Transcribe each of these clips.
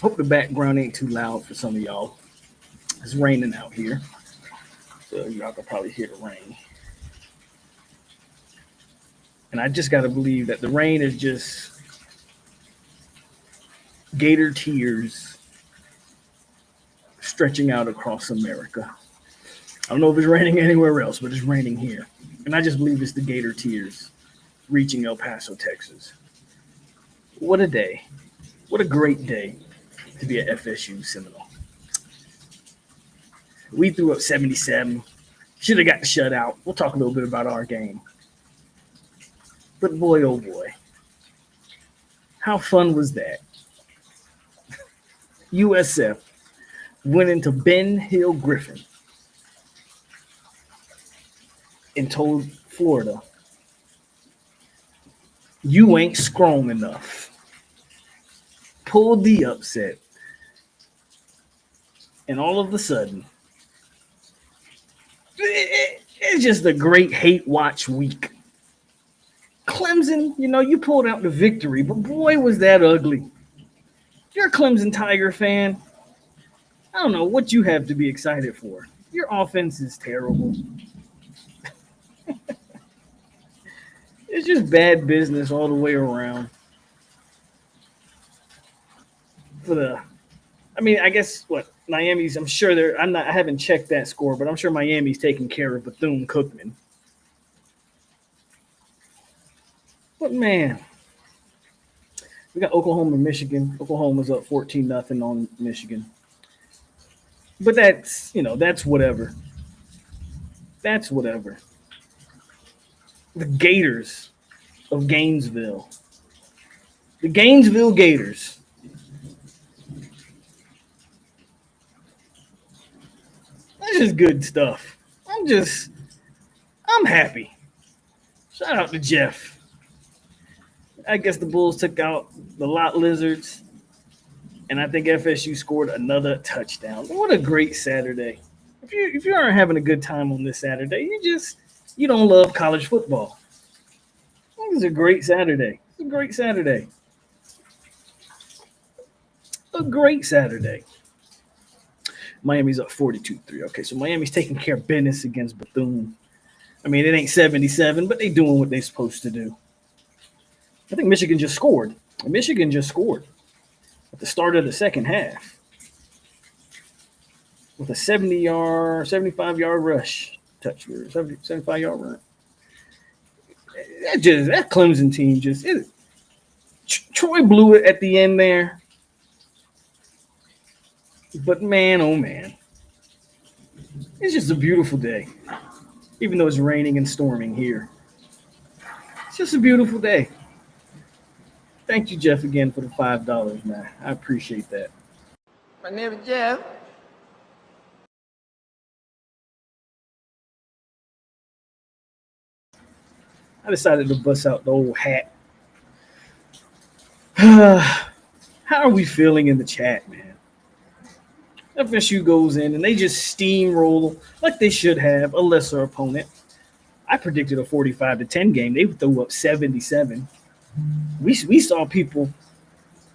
Hope the background ain't too loud for some of y'all. It's raining out here, so y'all can probably hear the rain. And I just got to believe that the rain is just gator tears stretching out across America. I don't know if it's raining anywhere else, but it's raining here. And I just believe it's the gator tears reaching El Paso, Texas. What a day. What a great day to be at FSU Seminole. We threw up 77. Should have got the shutout. We'll talk a little bit about our game. But boy, oh boy, how fun was that? USF went into Ben Hill Griffin and told Florida, you ain't strong enough. Pulled the upset. And all of a sudden, it's just a great hate watch week. Clemson, you pulled out the victory, but boy, was that ugly. If you're a Clemson Tiger fan, I don't know what you have to be excited for. Your offense is terrible. It's just bad business all the way around. I guess Miami's, I'm sure I haven't checked that score, but I'm sure Miami's taking care of Bethune-Cookman. But man, we got Oklahoma and Michigan. Oklahoma's up 14-0 on Michigan. But that's whatever. That's whatever. The Gators of Gainesville. The Gainesville Gators. That's just good stuff. I'm happy. Shout out to Jeff. I guess the Bulls took out the Lot Lizards, and I think FSU scored another touchdown. What a great Saturday. If you aren't having a good time on this Saturday, you don't love college football. It was a great Saturday. It's a great Saturday. A great Saturday. Miami's up 42-3. Okay, so Miami's taking care of business against Bethune. It ain't 77, but they doing what they're supposed to do. I think Michigan just scored. At the start of the second half with a 75-yard rush touch, 75-yard run. That Clemson team Troy blew it at the end there. But man, oh man, it's just a beautiful day. Even though it's raining and storming here, it's just a beautiful day. Thank you, Jeff, again for the $5, man. I appreciate that. My name is Jeff. I decided to bust out the old hat. How are we feeling in the chat, man? FSU goes in and they just steamroll like they should have a lesser opponent. I predicted a 45-10 game. They threw up 77. We saw people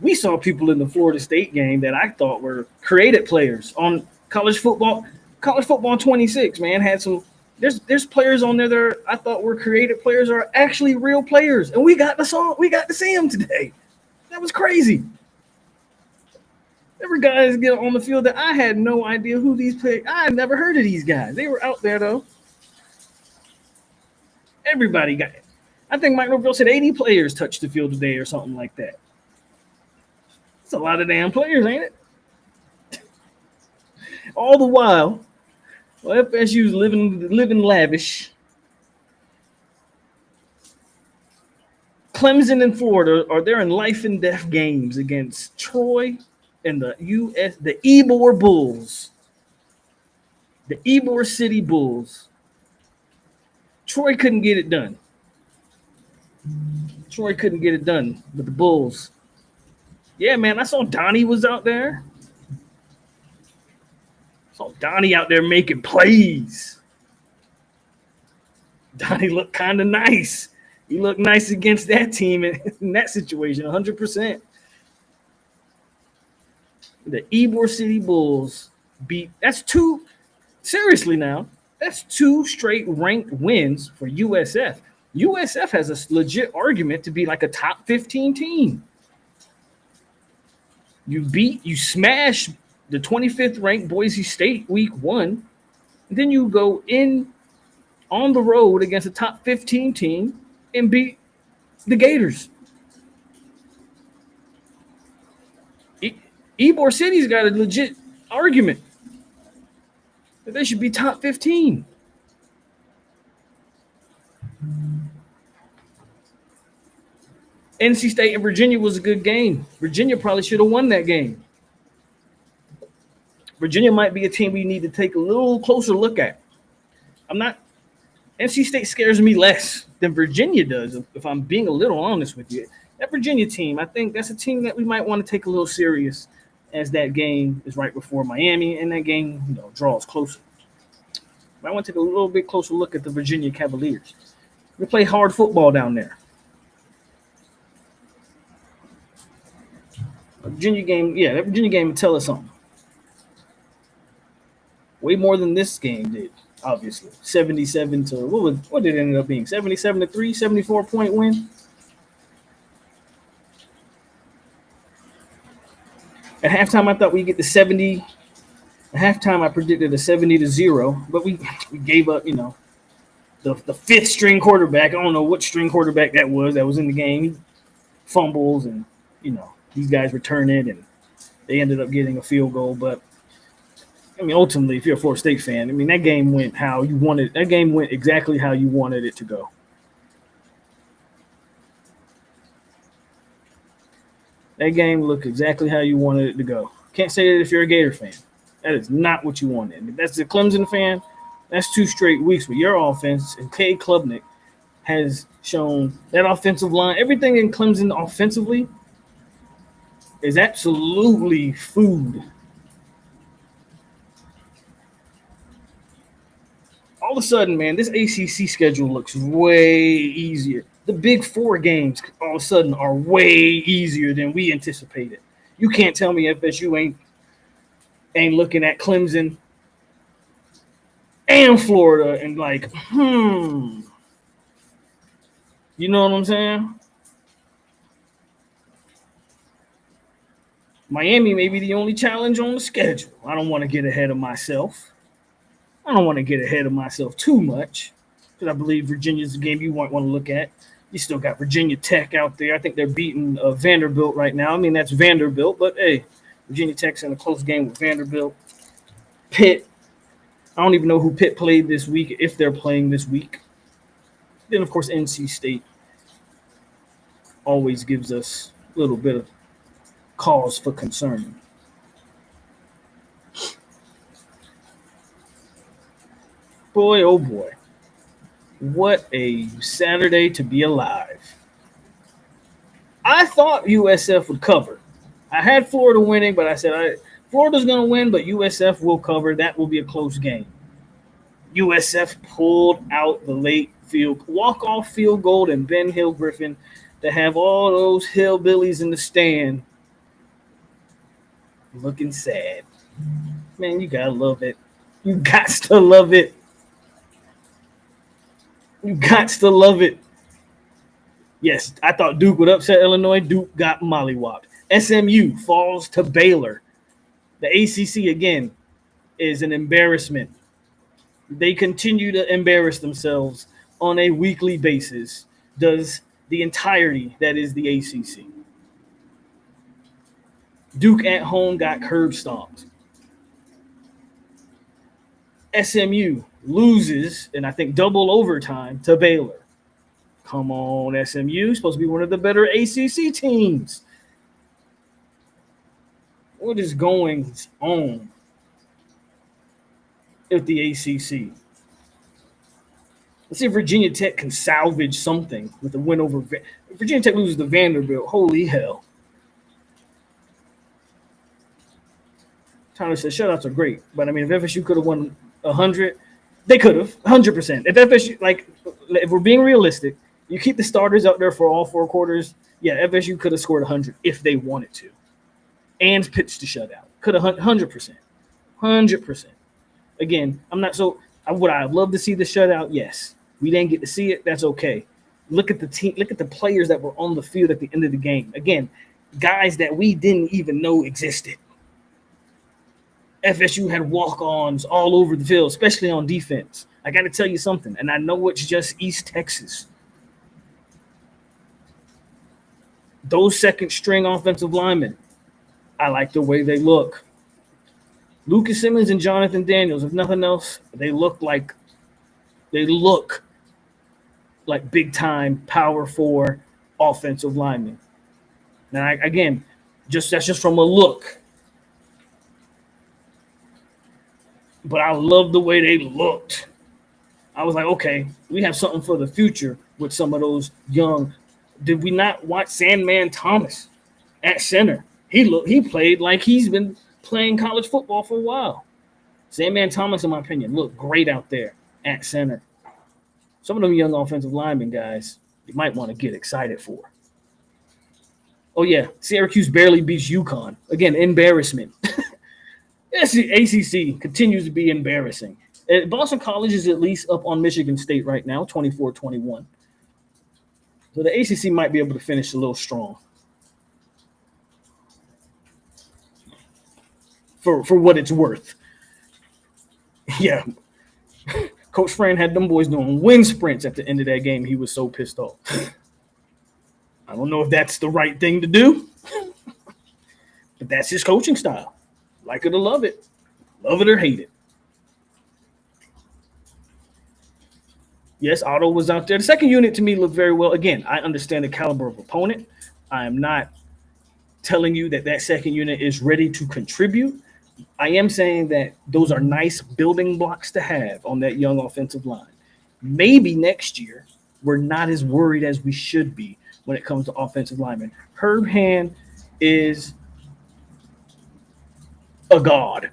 in the Florida State game that I thought were creative players on college football. College football 26, man, had some. There's players on there that I thought were creative players are actually real players, and we got to see them today. That was crazy. There were guys get on the field that I had no idea who these players. I had never heard of these guys. They were out there though. Everybody got it. I think Mike Norville said 80 players touched the field today or something like that. It's a lot of damn players, ain't it? All the while, FSU's living lavish. Clemson and Florida they're in life and death games against Troy and the Ybor Bulls. The Ybor City Bulls. Troy couldn't get it done. But the Bulls. Yeah, man, I saw Donnie was out there. Saw Donnie out there making plays. Donnie looked kind of nice. He looked nice against that team in that situation, 100%. The Ybor City Bulls beat. That's two. Seriously now, that's two straight ranked wins for USF. USF has a legit argument to be like a top 15 team. You smash the 25th ranked Boise State week 1, and then you go in on the road against a top 15 team and beat the Gators. Ybor City's got a legit argument that they should be top 15. NC State and Virginia was a good game. Virginia probably should have won that game. Virginia might be a team we need to take a little closer look at. NC State scares me less than Virginia does, if I'm being a little honest with you. That Virginia team, I think that's a team that we might want to take a little serious as that game is right before Miami and that game, draws closer. I want to take a little bit closer look at the Virginia Cavaliers. We play hard football down there. That Virginia game would tell us something. Way more than this game did, obviously. 77 to what did it end up being? 77-3, 74-point win. At halftime, I thought we'd get to 70. At halftime, I predicted a 70-0, but we gave up, the fifth string quarterback. I don't know what string quarterback that was in the game. He fumbles and, these guys return it, and they ended up getting a field goal. But, ultimately, if you're a Florida State fan, that game went how you wanted. That game went exactly how you wanted it to go. That game looked exactly how you wanted it to go. Can't say that if you're a Gator fan. That is not what you wanted. If that's a Clemson fan, that's 2 straight weeks with your offense. And K. Klubnik has shown that offensive line, everything in Clemson offensively is absolutely food. All of a sudden, man, this ACC schedule looks way easier. The Big 4 games all of a sudden are way easier than we anticipated. You can't tell me FSU ain't looking at Clemson and Florida and like, You know what I'm saying? Miami may be the only challenge on the schedule. I don't want to get ahead of myself. I don't want to get ahead of myself too much because I believe Virginia's a game you might want to look at. You still got Virginia Tech out there. I think they're beating Vanderbilt right now. That's Vanderbilt, but hey, Virginia Tech's in a close game with Vanderbilt. Pitt, I don't even know who Pitt played this week, if they're playing this week. Then, of course, NC State always gives us a little bit of cause for concern. Boy, oh boy. What a Saturday to be alive. I thought USF would cover. I had Florida winning, but I said Florida's going to win, but USF will cover. That will be a close game. USF pulled out the late walk-off field goal and Ben Hill Griffin to have all those hillbillies in the stand looking sad. Man, you got to love it. You got to love it. You got to love it. Yes, I thought Duke would upset Illinois. Duke got mollywopped. SMU falls to Baylor. The ACC, again, is an embarrassment. They continue to embarrass themselves on a weekly basis. Does the entirety that is the ACC. Duke at home got curb stomped. SMU loses, and I think double overtime, to Baylor. Come on, SMU. Supposed to be one of the better ACC teams. What is going on with the ACC? Let's see if Virginia Tech can salvage something with a win over – Virginia Tech loses to Vanderbilt. Holy hell. Tyler says shutouts are great, but, if FSU could have won 100, they could have, 100%. If FSU – if we're being realistic, you keep the starters out there for all 4 quarters, yeah, FSU could have scored 100 if they wanted to and pitched a shutout. Could have 100%. 100%. Again, I'm not so. Would I love to see the shutout? Yes. We didn't get to see it. That's okay. Look at the team. Look at the players that were on the field at the end of the game. Again, guys that we didn't even know existed. FSU had walk-ons all over the field, especially on defense. I got to tell you something, and I know it's just East Texas. Those second-string offensive linemen, I like the way they look. Lucas Simmons and Jonathan Daniels, if nothing else, they look like big-time Power 4 offensive linemen. Now, again, that's just from a look. But I love the way they looked. I was like, okay, we have something for the future with some of those young. Did we not watch Sandman Thomas at center? He played like he's been playing college football for a while. Sandman Thomas, in my opinion, looked great out there at center. Some of them young offensive linemen, guys, you might want to get excited for. Oh, yeah, Syracuse barely beats UConn. Again, embarrassment. The ACC continues to be embarrassing. Boston College is at least up on Michigan State right now, 24-21. So the ACC might be able to finish a little strong. For what it's worth. Yeah. Coach Fran had them boys doing wind sprints at the end of that game. He was so pissed off. I don't know if that's the right thing to do, but that's his coaching style. Like it or love it or hate it. Yes, Otto was out there. The second unit to me looked very well. Again, I understand the caliber of opponent. I am not telling you that second unit is ready to contribute. I am saying that those are nice building blocks to have on that young offensive line. Maybe next year we're not as worried as we should be when it comes to offensive linemen. Herb Hand is a god.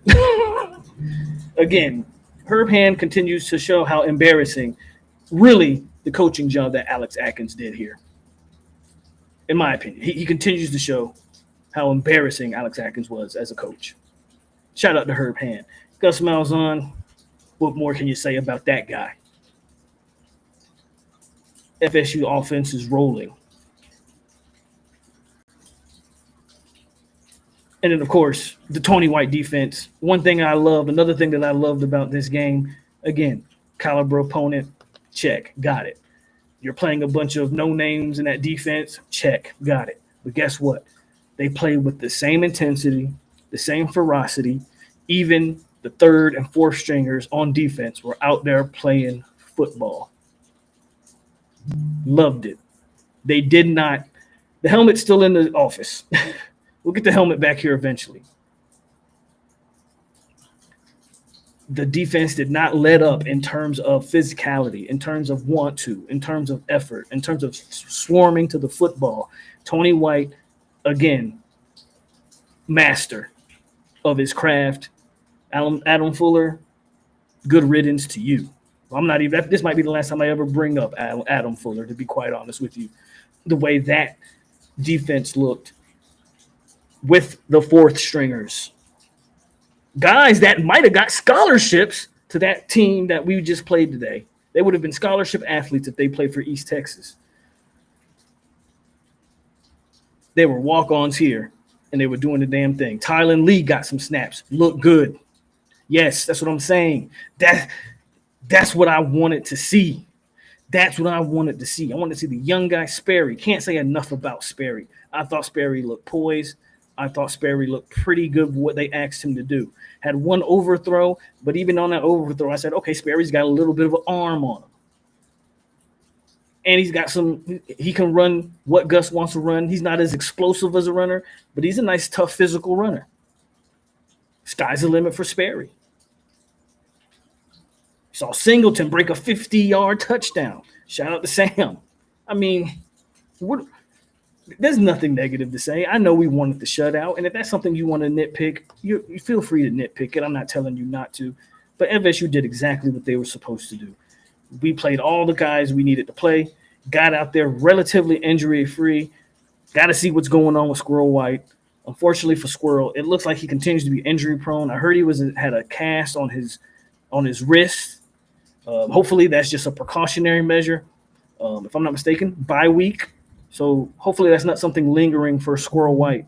Again, Herb Hand continues to show how embarrassing really the coaching job that Alex Atkins did here. In my opinion, he continues to show how embarrassing Alex Atkins was as a coach. Shout out to Herb Hand. Gus Malzahn, what more can you say about that guy? FSU offense is rolling. And then, of course, the Tony White defense. Another thing that I loved about this game, again, caliber opponent, check, got it. You're playing a bunch of no-names in that defense, check, got it. But guess what? They played with the same intensity, the same ferocity. Even the third and fourth stringers on defense were out there playing football. Loved it. They did not – the helmet's still in the office. We'll get the helmet back here eventually. The defense did not let up in terms of physicality, in terms of want to, in terms of effort, in terms of swarming to the football. Tony White, again, master of his craft. Adam Fuller, good riddance to you. This might be the last time I ever bring up Adam Fuller, to be quite honest with you. The way that defense looked with the fourth stringers. Guys that might have got scholarships to that team that we just played today. They would have been scholarship athletes if they played for East Texas. They were walk-ons here, and they were doing the damn thing. Tylen Lee got some snaps. Looked good. Yes, that's what I'm saying. That's what I wanted to see. That's what I wanted to see. I wanted to see the young guy, Sperry. Can't say enough about Sperry. I thought Sperry looked poised. I thought Sperry looked pretty good with what they asked him to do. Had one overthrow, but even on that overthrow, I said, okay, Sperry's got a little bit of an arm on him. And he's got he can run what Gus wants to run. He's not as explosive as a runner, but he's a nice, tough, physical runner. Sky's the limit for Sperry. Saw Singleton break a 50-yard touchdown. Shout out to Sam. I mean, there's nothing negative to say. I know we wanted the shutout, and if that's something you want to nitpick, you feel free to nitpick it. I'm not telling you not to. But FSU did exactly what they were supposed to do. We played all the guys we needed to play, got out there relatively injury-free, got to see what's going on with Squirrel White. Unfortunately for Squirrel, it looks like he continues to be injury prone. I heard he had a cast on his wrist. Hopefully that's just a precautionary measure. If I'm not mistaken, bye week. So hopefully that's not something lingering for Squirrel White.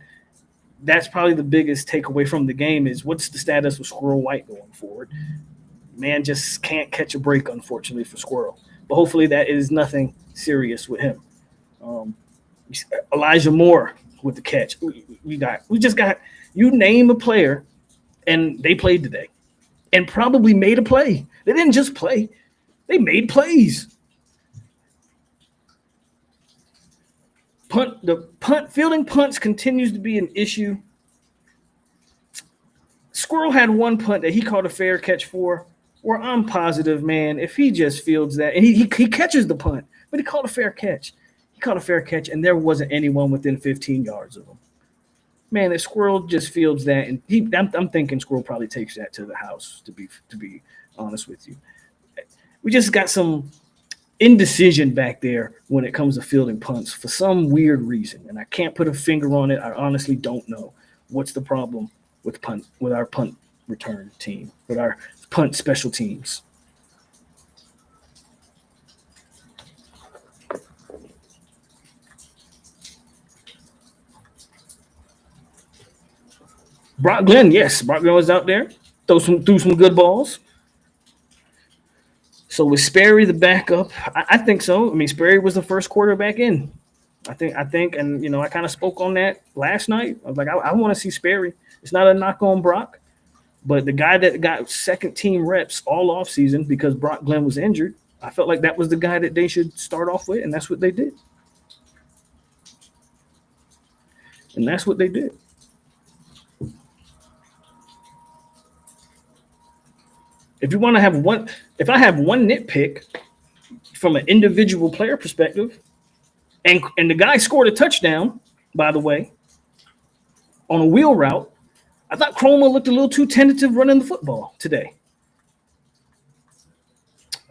That's probably the biggest takeaway from the game is what's the status of Squirrel White going forward. Man just can't catch a break, unfortunately, for Squirrel. But hopefully that is nothing serious with him. Elijah Moore with the catch. We just got you name a player, and they played today, and probably made a play. They didn't just play; they made plays. Fielding punts continues to be an issue. Squirrel had one punt that he caught a fair catch for, where I'm positive, man, if he just fields that, and he catches the punt, but he caught a fair catch. He caught a fair catch, and there wasn't anyone within 15 yards of him. Man, if Squirrel just fields that, and I'm thinking Squirrel probably takes that to the house, to be honest with you. We just got some indecision back there when it comes to fielding punts for some weird reason, and I can't put a finger on it. I honestly don't know what's the problem with our punt return team, with our punt special teams. Brock Glenn, yes, Brock Glenn was out there, threw some good balls. So was Sperry the backup? I think so. I mean, Sperry was the first quarterback in. I think, and I kind of spoke on that last night. I was like, I want to see Sperry. It's not a knock on Brock, but the guy that got second team reps all offseason because Brock Glenn was injured, I felt like that was the guy that they should start off with, and that's what they did. If I have one nitpick from an individual player perspective, and the guy scored a touchdown, by the way, on a wheel route, I thought Chroma looked a little too tentative running the football today.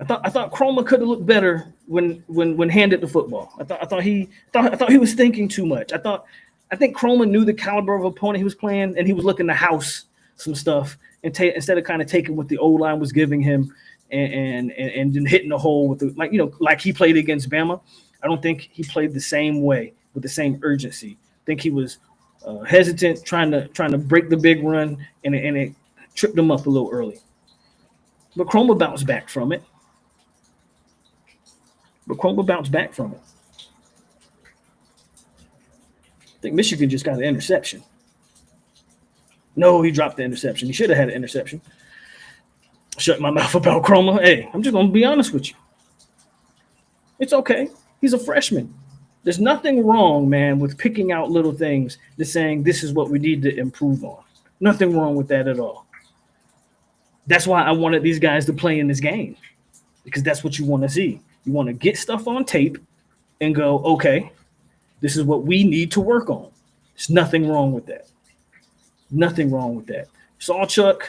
I thought Chroma could have looked better when handed the football. I thought he was thinking too much. I think Chroma knew the caliber of opponent he was playing, and he was looking to house some stuff and instead of kind of taking what the O-line was giving him and then hitting the hole with like he played against Bama. I don't think he played the same way with the same urgency. I think he was hesitant, trying to break the big run, and it tripped him up a little early. But Chroma bounced back from it. I think Michigan just got an interception. No, he dropped the interception. He should have had an interception. Shut my mouth about Chroma. Hey, I'm just going to be honest with you. It's okay. He's a freshman. There's nothing wrong, man, with picking out little things to saying this is what we need to improve on. Nothing wrong with that at all. That's why I wanted these guys to play in this game, because that's what you want to see. You want to get stuff on tape and go, okay, this is what we need to work on. There's nothing wrong with that. Sawchuk,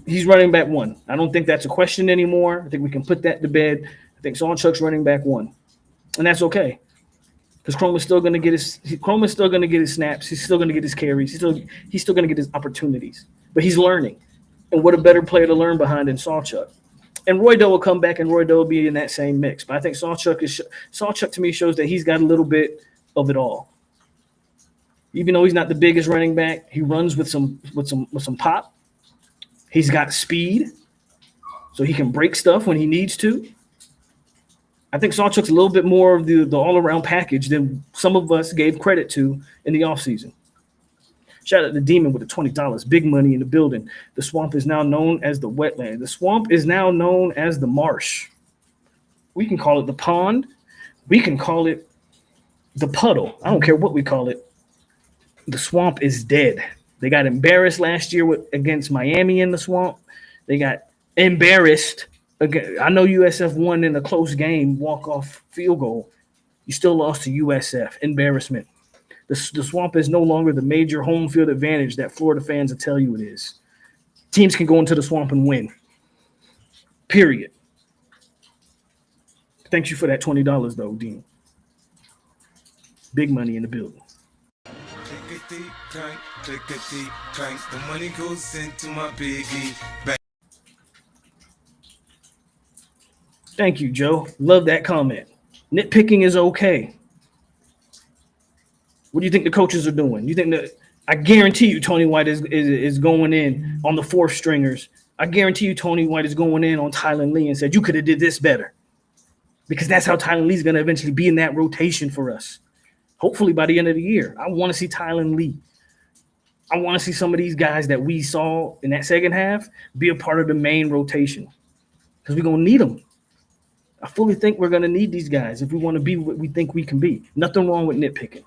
he's running back one. I don't think that's a question anymore. I think we can put that to bed. I think Sawchuk's running back one, and that's okay, because Chroma's still going to get his snaps. He's still going to get his carries. He's still going to get his opportunities. But he's learning, and what a better player to learn behind than Sawchuk. And Roy Doe will come back, and Roy Doe will be in that same mix. But I think Sawchuk to me shows that he's got a little bit of it all. Even though he's not the biggest running back, he runs with some pop. He's got speed, so he can break stuff when he needs to. I think Sawchuk's a little bit more of the all-around package than some of us gave credit to in the offseason. Shout out to Demon with the $20. Big money in the building. The swamp is now known as the wetland. The swamp is now known as the marsh. We can call it the pond. We can call it the puddle. I don't care what we call it. The swamp is dead. They got embarrassed last year against Miami in the swamp. They got embarrassed. Again, I know USF won in a close game, walk-off field goal. You still lost to USF. Embarrassment. The swamp is no longer the major home field advantage that Florida fans will tell you it is. Teams can go into the swamp and win. Period. Thank you for that $20, though, Dean. Big money in the building. Take it Clickety clank, clickety clank. The money goes into my piggy bank. Thank you, Joe. Love that comment. Nitpicking is okay. What do you think the coaches are doing? You think that I guarantee you Tony White is going in on the fourth stringers. I guarantee you Tony White is going in on Tylen Lee and said, you could have did this better. Because that's how Tylen Lee's going to eventually be in that rotation for us. Hopefully by the end of the year. I want to see Tylen Lee. I want to see some of these guys that we saw in that second half be a part of the main rotation. Because we're going to need them. I fully think we're going to need these guys if we want to be what we think we can be. Nothing wrong with nitpicking.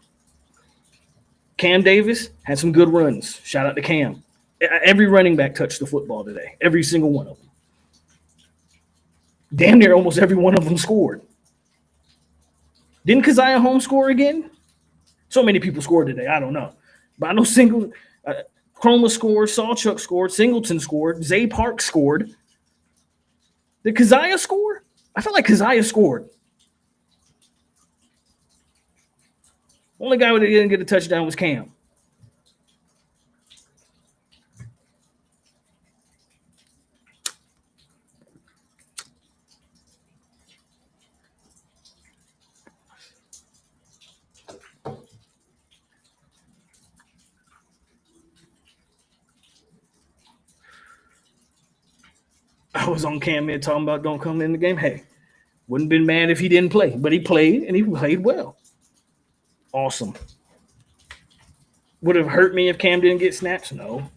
Cam Davis had some good runs. Shout out to Cam. Every running back touched the football today. Every single one of them. Damn near almost every one of them scored. Didn't Keziah Holmes score again? So many people scored today. I don't know. But I know Chroma scored, Sawchuk scored, Singleton scored, Zay Park scored. Did Keziah score? I felt like Keziah scored. Only guy who didn't get a touchdown was Cam. I was on Cam here talking about don't come in the game. Hey, wouldn't have been mad if he didn't play, but he played and he played well. Awesome. Would have hurt me if Cam didn't get snaps? No.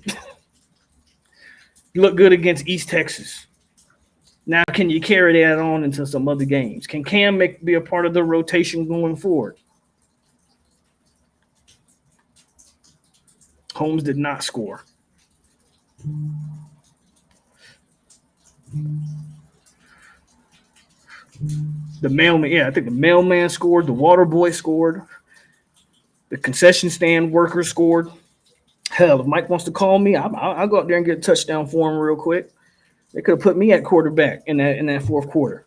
You look good against East Texas. Now, can you carry that on into some other games? Can Cam be a part of the rotation going forward? Holmes did not score. The mailman, I think the mailman scored. The water boy scored. The concession stand worker scored. Hell, if Mike wants to call me, I'll go out there and get a touchdown for him real quick. They could have put me at quarterback in that fourth quarter.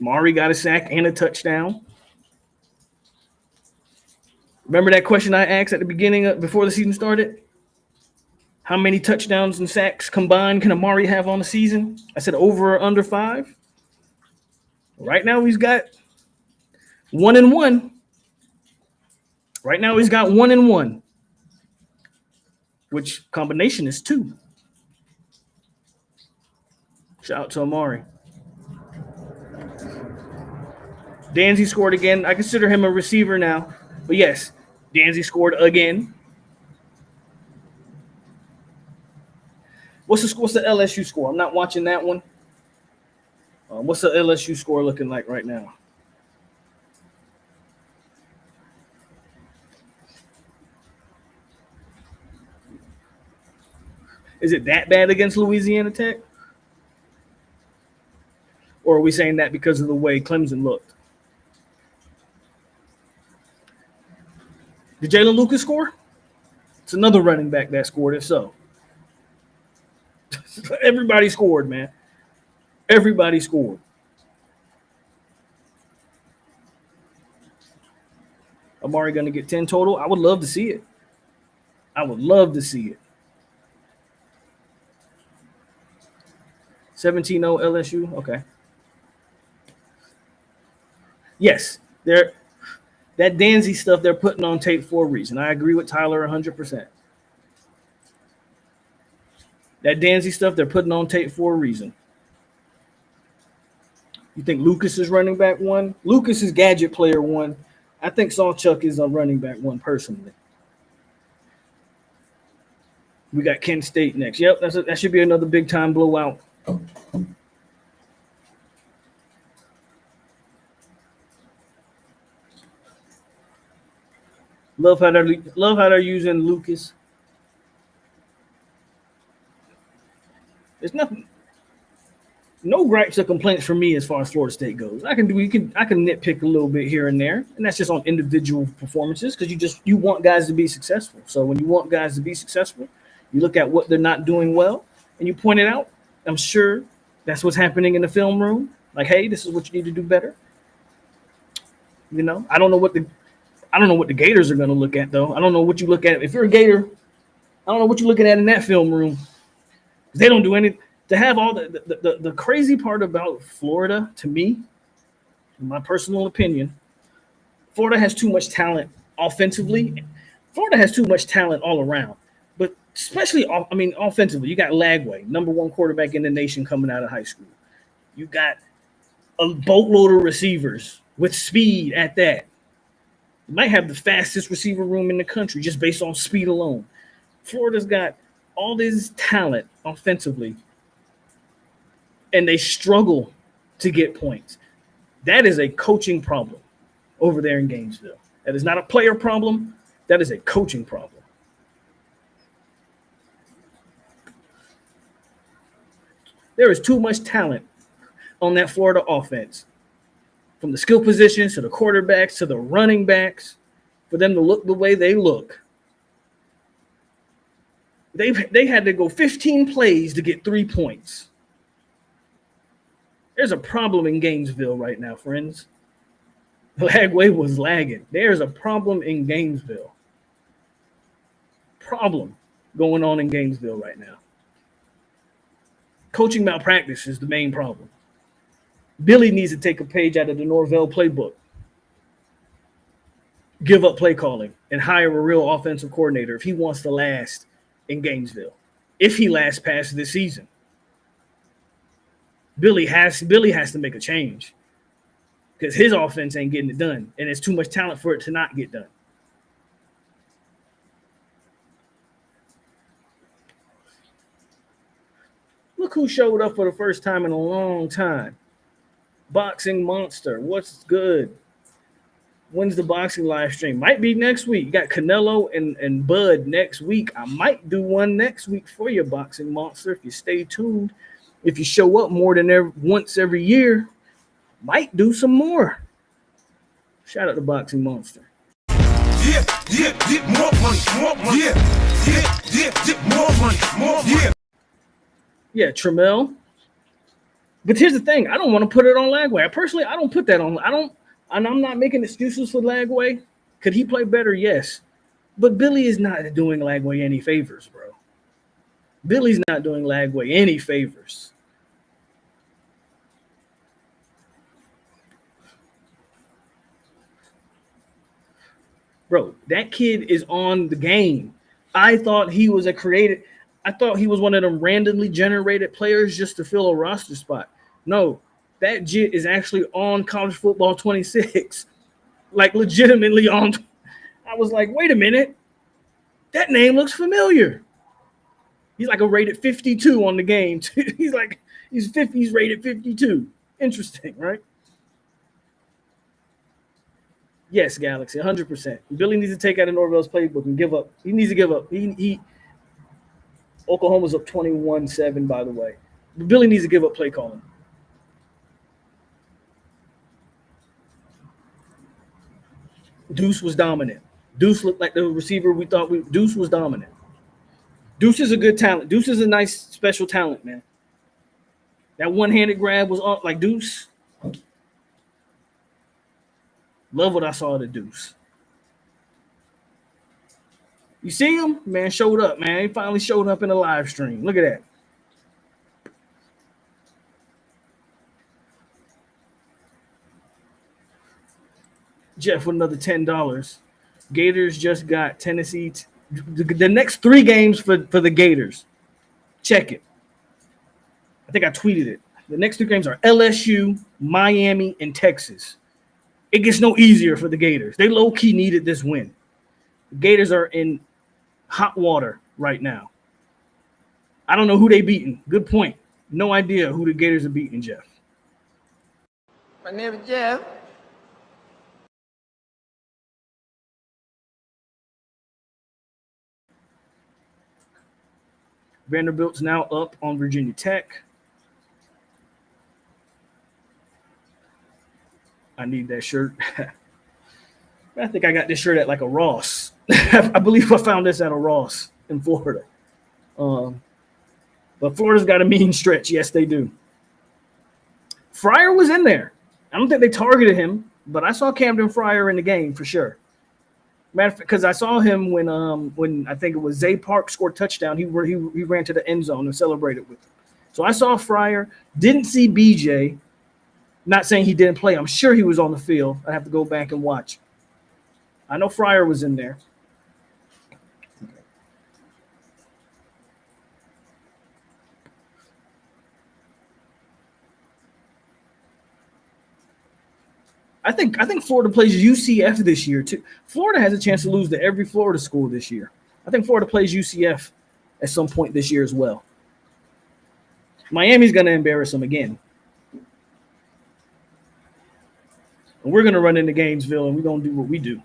Mari got a sack and a touchdown. Remember that question I asked at the beginning before the season started? How many touchdowns and sacks combined can Amari have on the season? I said over or under 5. Right now he's got 1 and 1. Right now he's got 1 and 1, which combination is 2. Shout out to Amari. Danzy scored again. I consider him a receiver now. But yes, Danzy scored again. What's the LSU score? I'm not watching that one. What's the LSU score looking like right now? Is it that bad against Louisiana Tech? Or are we saying that because of the way Clemson looked? Did Jalen Lucas score? It's another running back that scored, if so. Everybody scored, man. Everybody scored. Amari going to get 10 total. I would love to see it. I would love to see it. 17-0 LSU. Okay. Yes, that Danzy stuff they're putting on tape for a reason. I agree with Tyler 100%. That Danzy stuff they're putting on tape for a reason. You think Lucas is running back 1? Lucas is gadget player 1. I think Sawchuk is a running back 1 personally. We got Kent State next. Yep, that should be another big time blowout. Love how they're using Lucas. There's no gripes or complaints from me as far as Florida State goes. I can nitpick a little bit here and there, and that's just on individual performances because you want guys to be successful. So when you want guys to be successful, You look at what they're not doing well, and you point it out. I'm sure that's what's happening in the film room. Like, hey, this is what you need to do better. You know, I don't know what the Gators are going to look at, though. I don't know what you look at. If you're a Gator, I don't know what you're looking at in that film room. They don't do anything. To have all the crazy part about Florida, to me, in my personal opinion, Florida has too much talent offensively. Florida has too much talent all around, but especially, offensively. You got Lagway, number one quarterback in the nation coming out of high school. You got a boatload of receivers with speed at that. You might have the fastest receiver room in the country just based on speed alone. Florida's got all this talent offensively, and they struggle to get points. That is a coaching problem over there in Gainesville. That is not a player problem. That is a coaching problem. There is too much talent on that Florida offense, from the skill positions to the quarterbacks to the running backs, for them to look the way they look. They had to go 15 plays to get 3 points. There's a problem in Gainesville right now, friends. Lagway was lagging. There's a problem in Gainesville. Problem going on in Gainesville right now. Coaching malpractice is the main problem. Billy needs to take a page out of the Norvell playbook. Give up play calling and hire a real offensive coordinator if he wants to last in Gainesville. If he lasts past this season. Billy has to make a change because his offense ain't getting it done, and it's too much talent for it to not get done. Look who showed up for the first time in a long time. Boxing Monster. What's good? When's the boxing live stream? Might be next week. You got Canelo and Bud next week. I might do one next week for you, Boxing Monster, if you stay tuned. If you show up more than once every year, might do some more. Shout out to Boxing Monster. Yeah, more money, more money. Yeah, more money, more money. Yeah, Trammell. But here's the thing. I don't want to put it on Lagway. I don't put that on. And I'm not making excuses for Lagway. Could he play better? Yes. But Billy is not doing Lagway any favors, bro. Billy's not doing Lagway any favors. Bro, that kid is on the game. I thought he was one of them randomly generated players just to fill a roster spot. No, that jit is actually on College Football 26. Like legitimately on. I was like, wait a minute. That name looks familiar. He's like a rated 52 on the game. He's rated 52. Interesting, right? Yes, Galaxy, 100%. Billy needs to take out of Norvell's playbook and give up. He needs to give up. Oklahoma's up 21-7, by the way. But Billy needs to give up play calling. Deuce was dominant. Deuce looked like the receiver we thought Deuce was dominant. Deuce is a good talent. Deuce is a nice special talent, man. That one-handed grab was on like Deuce. Love what I saw of the Deuce. You see him? Man, showed up, man. He finally showed up in the live stream. Look at that. Jeff with another $10. Gators just got Tennessee. The next 3 games for the Gators. Check it. I think I tweeted it. The next 3 games are LSU, Miami, and Texas. It gets no easier for the Gators. They low-key needed this win. The Gators are in hot water right now. I don't know who they beating. Good point. No idea who the Gators are beating, Jeff. My name is Jeff. Vanderbilt's now up on Virginia Tech. I need that shirt. I think I got this shirt at like a Ross. I believe I found this at a Ross in Florida. But Florida's got a mean stretch. Yes, they do. Fryer was in there. I don't think they targeted him, but I saw Camden Fryer in the game for sure. Because I saw him when I think it was Zay Park scored touchdown. He ran to the end zone and celebrated with him. So I saw Fryer. Didn't see BJ. Not saying he didn't play. I'm sure he was on the field. I have to go back and watch. I know Fryer was in there. I think Florida plays UCF this year too. Florida has a chance to lose to every Florida school this year. I think Florida plays UCF at some point this year as well. Miami's going to embarrass them again. And we're going to run into Gainesville, and we're going to do what we do.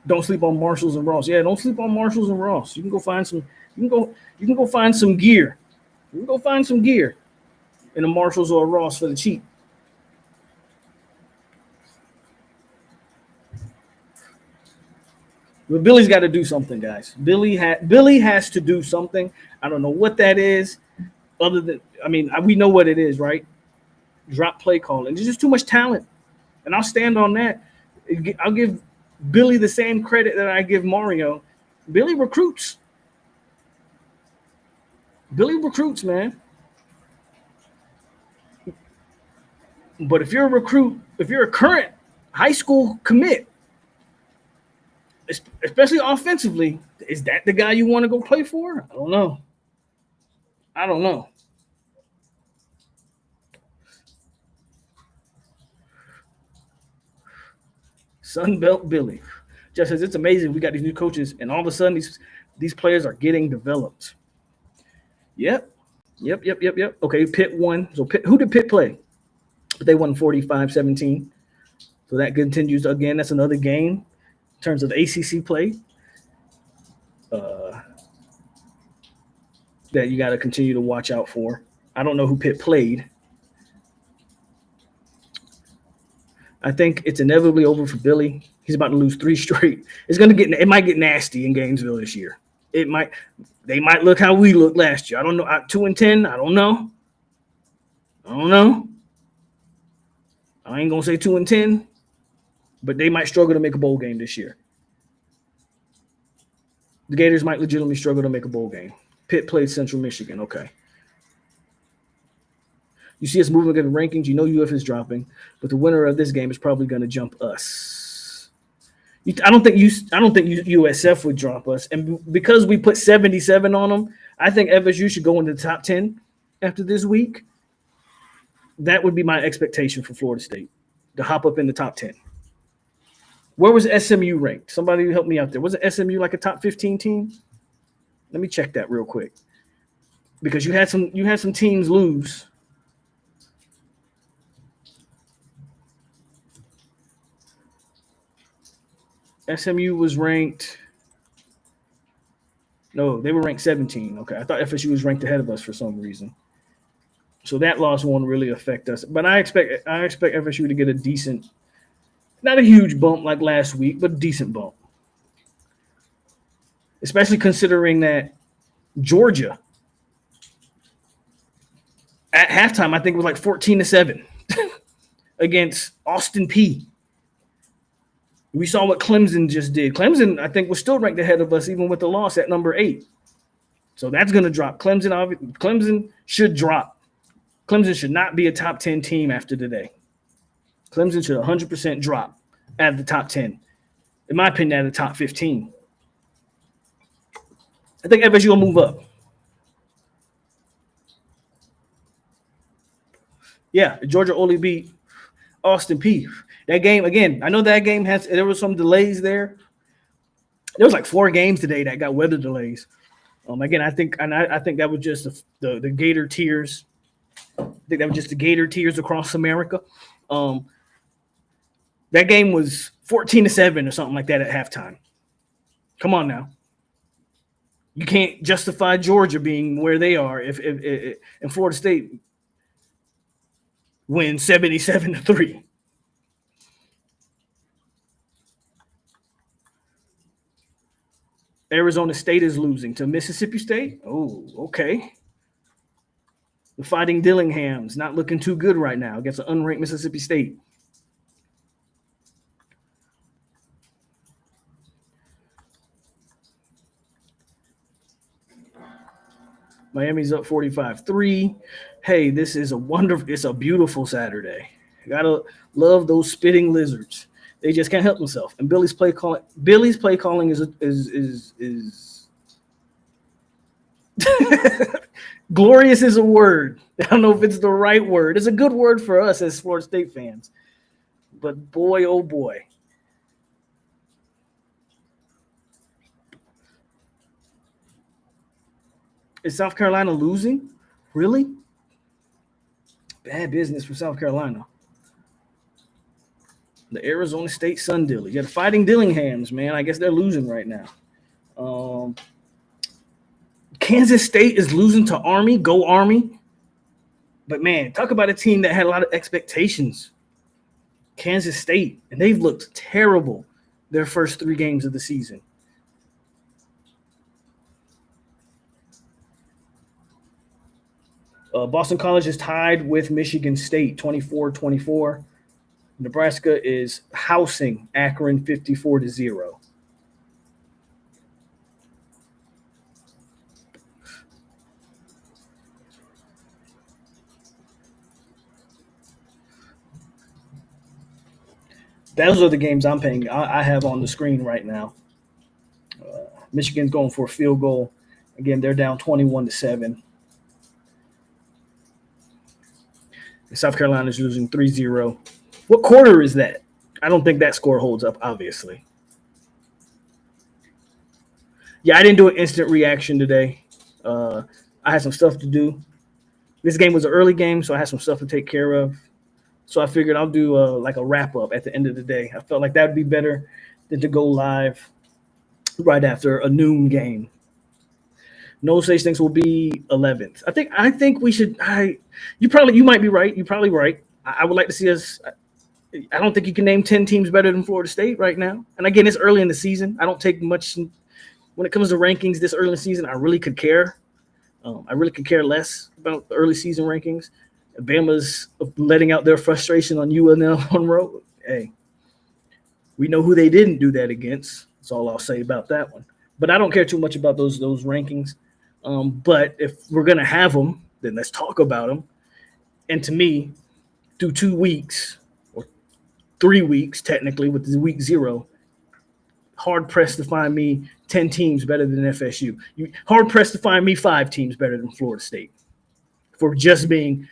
Don't sleep on Marshalls and Ross. Yeah, don't sleep on Marshalls and Ross. You can go find some. You can go find some gear. You can go find some gear in a Marshalls or a Ross for the cheap. But Billy's got to do something, guys. Billy has to do something. I don't know what that is. Other than, we know what it is, right? Drop play calling. There's just too much talent, and I'll stand on that. I'll give Billy the same credit that I give Mario. Billy recruits. Billy recruits, man. But if you're a recruit, if you're a current high school commit, especially offensively, is that the guy you want to go play for? I don't know. Sunbelt Billy just says it's amazing. We got these new coaches, and all of a sudden these players are getting developed. Yep. Okay, Pitt won. So who did Pitt play? They won 45-17. So that continues again. That's another game in terms of ACC play that you got to continue to watch out for. I don't know who Pitt played. I think it's inevitably over for Billy. He's about to lose 3 straight. It might get nasty in Gainesville this year. They might look how we looked last year. I don't know. 2-10. I don't know. I ain't gonna say 2-10, but they might struggle to make a bowl game this year. The Gators might legitimately struggle to make a bowl game. Pitt played Central Michigan. Okay. You see us moving in the rankings. You know UF is dropping, but the winner of this game is probably going to jump us. I don't think USF would drop us, and because we put 77 on them, I think FSU should go into the top 10 after this week. That would be my expectation for Florida State, to hop up in the top 10. Where was SMU ranked? Somebody help me out there. Wasn't SMU like a top 15 team? Let me check that real quick, because you had some teams lose. SMU was ranked. No, they were ranked 17. Okay, I thought FSU was ranked ahead of us for some reason. So that loss won't really affect us. But I expect FSU to get a decent, not a huge bump like last week, but a decent bump. Especially considering that Georgia at halftime, I think it was like 14-7 against Austin Peay. We saw what Clemson just did. Clemson, I think, was still ranked ahead of us even with the loss at number 8. So that's going to drop. Clemson should drop. Clemson should not be a top 10 team after today. Clemson should 100% drop out of the top 10. In my opinion, out of the top 15. I think FSU will move up. Yeah, Georgia only beat Austin Peay. That game, again, I know that game there was some delays there. There was like 4 games today that got weather delays. Again, I think that was just the Gator tears. I think that was just the Gator tears across America. That game was 14-7 or something like that at halftime. Come on now. You can't justify Georgia being where they are if and Florida State wins 77-3. Arizona State is losing to Mississippi State. Oh, okay. The Fighting Dillinghams not looking too good right now against an unranked Mississippi State. Miami's up 45-3. Hey, this is it's a beautiful Saturday. You gotta love those spitting lizards. They just can't help themselves. And Billy's play calling is glorious is a word. I don't know if it's the right word. It's a good word for us as Florida State fans. But boy, oh boy. Is South Carolina losing? Really? Bad business for South Carolina. The Arizona State Sun Dillies. You got the Fighting Dillinghams, man. I guess they're losing right now. Kansas State is losing to Army. Go Army. But, man, talk about a team that had a lot of expectations. Kansas State. And they've looked terrible their first 3 games of the season. Boston College is tied with Michigan State, 24-24. Nebraska is housing Akron 54-0. Those are the games I have on the screen right now. Michigan's going for a field goal. Again, they're down 21-7. South Carolina's losing 3-0. What quarter is that? I don't think that score holds up, obviously. Yeah, I didn't do an instant reaction today. I had some stuff to do. This game was an early game, so I had some stuff to take care of. So I figured I'll do like a wrap-up at the end of the day. I felt like that would be better than to go live right after a noon game. No such things will be 11th. I think we should. You might be right. You're probably right. I would like to see us. I don't think you can name 10 teams better than Florida State right now. And again, it's early in the season. I don't take much when it comes to rankings this early in the season. I really could care. I really could care less about the early season rankings. Bama's letting out their frustration on UNL on road. Hey, we know who they didn't do that against. That's all I'll say about that one. But I don't care too much about those rankings. But if we're going to have them, then let's talk about them. And to me, through 2 weeks or 3 weeks, technically, with the week 0, hard-pressed to find me 10 teams better than FSU. Hard-pressed to find me 5 teams better than Florida State. If we're just being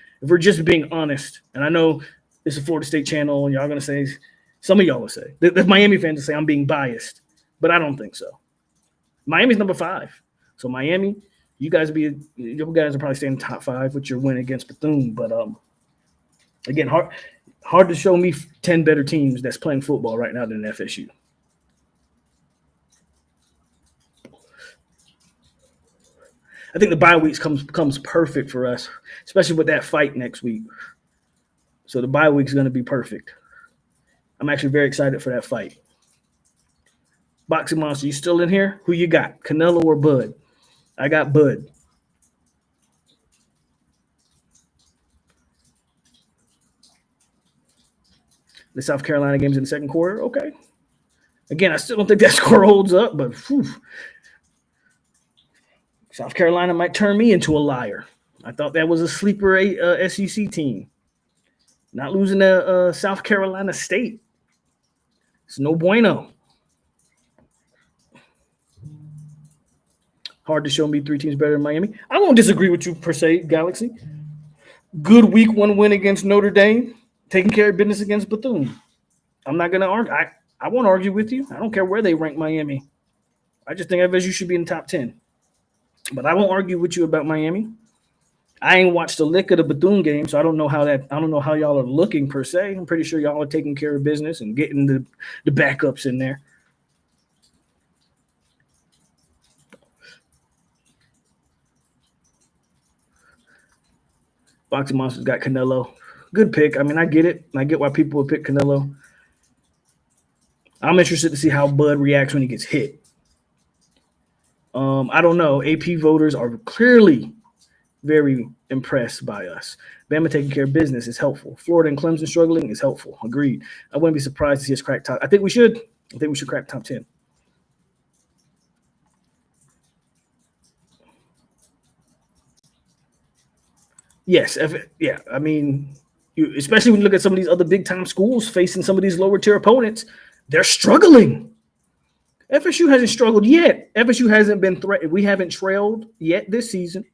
honest, and I know it's a Florida State channel, and y'all going to say, some of y'all will say, the Miami fans will say I'm being biased, but I don't think so. Miami's number 5. So Miami – you guys are probably staying in the top 5 with your win against Bethune. But again, hard to show me 10 better teams that's playing football right now than FSU. I think the bye weeks becomes perfect for us, especially with that fight next week. So the bye week is going to be perfect. I'm actually very excited for that fight. Boxing Monster, you still in here? Who you got, Canelo or Bud? I got Bud. The South Carolina game's in the second quarter. Okay. Again, I still don't think that score holds up, but South Carolina might turn me into a liar. I thought that was a sleeper SEC team. Not losing to South Carolina State. It's no bueno. Hard to show me 3 teams better than Miami. I won't disagree with you per se, Galaxy. Good week 1 win against Notre Dame, taking care of business against Bethune. I'm not going to argue. I won't argue with you. I don't care where they rank Miami. I just think FSU should be in the top 10. But I won't argue with you about Miami. I ain't watched a lick of the Bethune game, so I don't know how y'all are looking per se. I'm pretty sure y'all are taking care of business and getting the backups in there. Boxing Monster's got Canelo. Good pick. I mean, I get it. I get why people would pick Canelo. I'm interested to see how Bud reacts when he gets hit. I don't know. AP voters are clearly very impressed by us. Bama taking care of business is helpful. Florida and Clemson struggling is helpful. Agreed. I wouldn't be surprised to see us crack top. I think we should. I think we should crack top 10. Yes. Yeah. I mean, especially when you look at some of these other big time schools facing some of these lower tier opponents, they're struggling. FSU hasn't struggled yet. FSU hasn't been threatened. We haven't trailed yet this season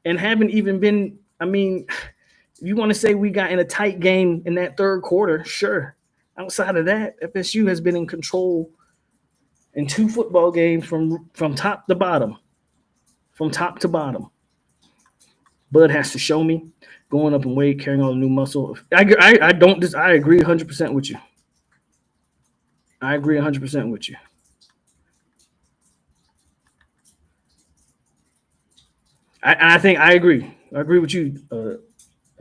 and haven't even been. I mean, if you want to say we got in a tight game in that third quarter, sure. Outside of that, FSU has been in control in 2 football games from top to bottom. From top to bottom. Bud has to show me going up in weight, carrying all the new muscle. I agree 100% with you. I agree 100% with you. I think I agree. I agree with you.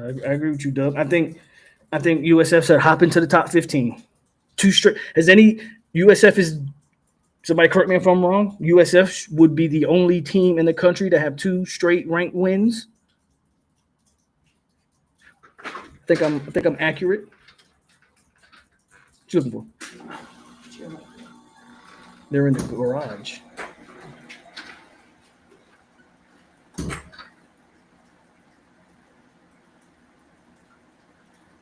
I agree with you, Dub. I think USF said hop into the top 15. 2 straight. Has any USF is somebody correct me if I'm wrong? USF would be the only team in the country to have 2 straight ranked wins. I think I'm accurate. What you looking for? They're in the garage.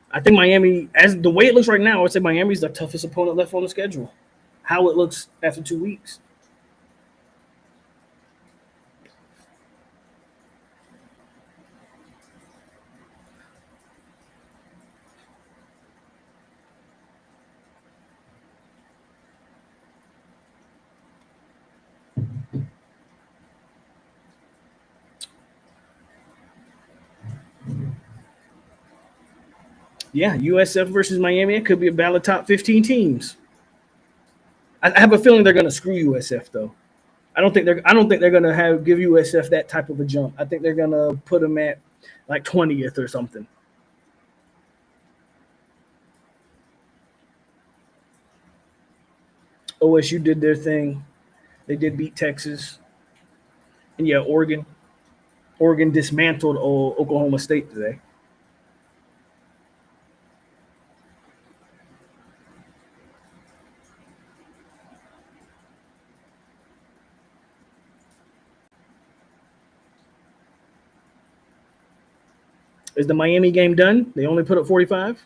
I think Miami, as the way it looks right now, I would say Miami's the toughest opponent left on the schedule. How it looks after 2 weeks. Yeah, USF versus Miami. It could be a battle of top 15 teams. I have a feeling they're going to screw USF though. I don't think they're going to give USF that type of a jump. I think they're going to put them at like 20th or something. OSU did their thing. They did beat Texas. And yeah, Oregon dismantled Oklahoma State today. Is the Miami game done? They only put up 45.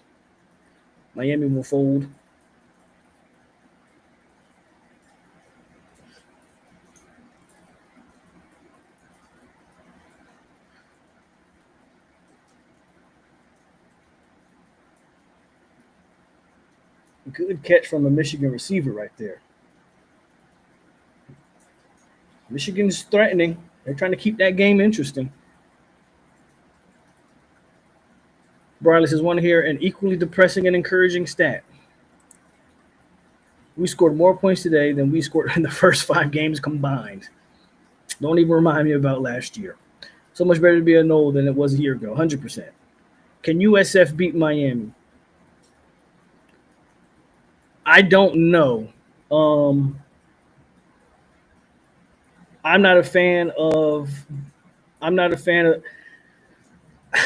Miami will fold. Good catch from the Michigan receiver right there. Michigan's threatening. They're trying to keep that game interesting. Briley says one here, an equally depressing and encouraging stat. We scored more points today than we scored in the first 5 games combined. Don't even remind me about last year. So much better to be a Knoll than it was a year ago, 100%. Can USF beat Miami? I don't know. I'm not a fan of.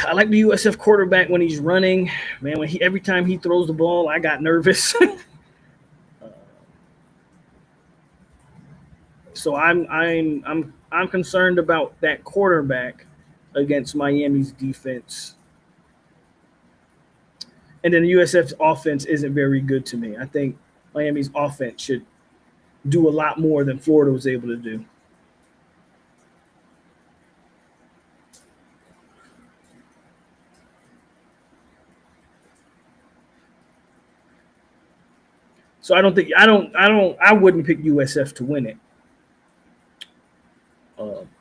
I like the USF quarterback when he's running. Man, every time he throws the ball, I got nervous. So I'm concerned about that quarterback against Miami's defense. And then the USF's offense isn't very good to me. I think Miami's offense should do a lot more than Florida was able to do. So I wouldn't pick USF to win it.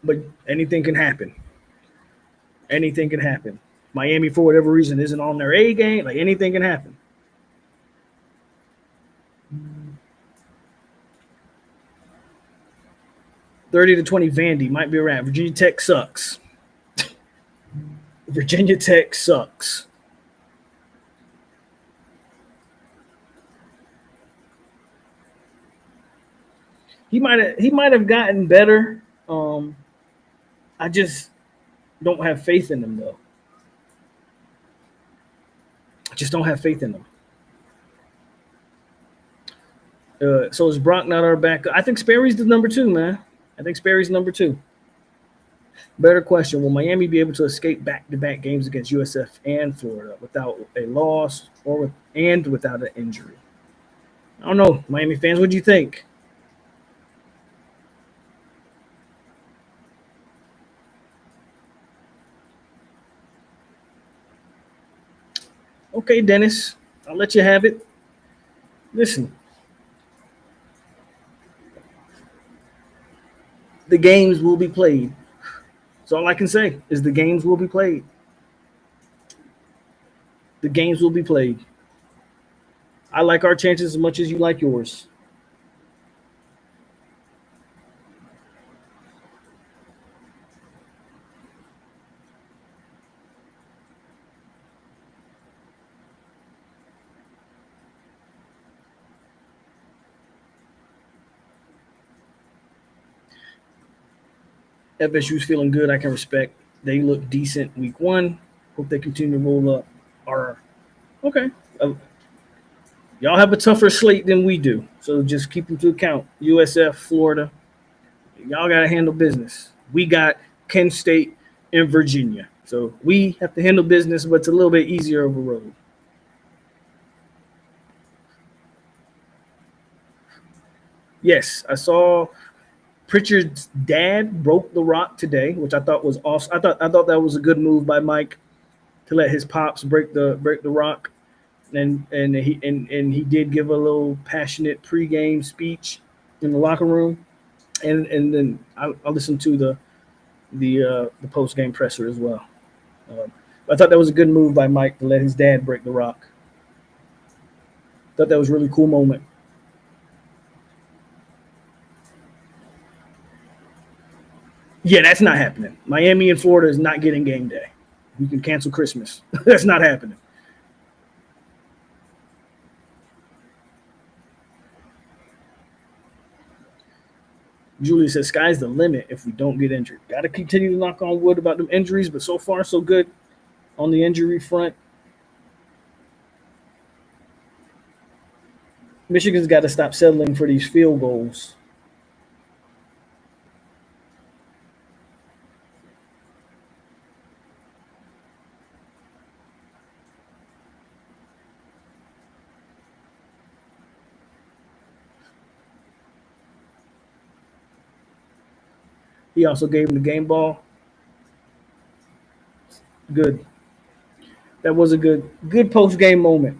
But anything can happen. Anything can happen. Miami, for whatever reason, isn't on their A game. Like anything can happen. $30-20 Vandy might be a wrap. Virginia Tech sucks. Virginia Tech sucks. he might have gotten better. I just don't have faith in them though. I just don't have faith in them. So is Brock not our backup? I think Sperry's the number 2, man. I think Sperry's number 2. Better question: will Miami be able to escape back-to-back games against USF and Florida without a loss and without an injury? I don't know, Miami fans. What do you think? Okay, Dennis, I'll let you have it. Listen, the games will be played. That's all I can say is the games will be played. The games will be played. I like our chances as much as you like yours. FSU's feeling good. I can respect. They look decent week 1. Hope they continue to roll up. Okay. Y'all have a tougher slate than we do, so just keep them to account. USF, Florida, y'all got to handle business. We got Kent State and Virginia, so we have to handle business, but it's a little bit easier of a road. Yes, I saw Pritchard's dad broke the rock today, which I thought was awesome. I thought that was a good move by Mike to let his pops break the rock. And he did give a little passionate pregame speech in the locker room, and then I listened to the post game presser as well. I thought that was a good move by Mike to let his dad break the rock. Thought that was a really cool moment. Yeah, that's not happening. Miami and Florida is not getting game day. We can cancel Christmas. That's not happening. Julie says, sky's the limit if we don't get injured. Got to continue to knock on wood about them injuries, but so far so good on the injury front. Michigan's got to stop settling for these field goals. He also gave him the game ball. Good. That was a good post-game moment.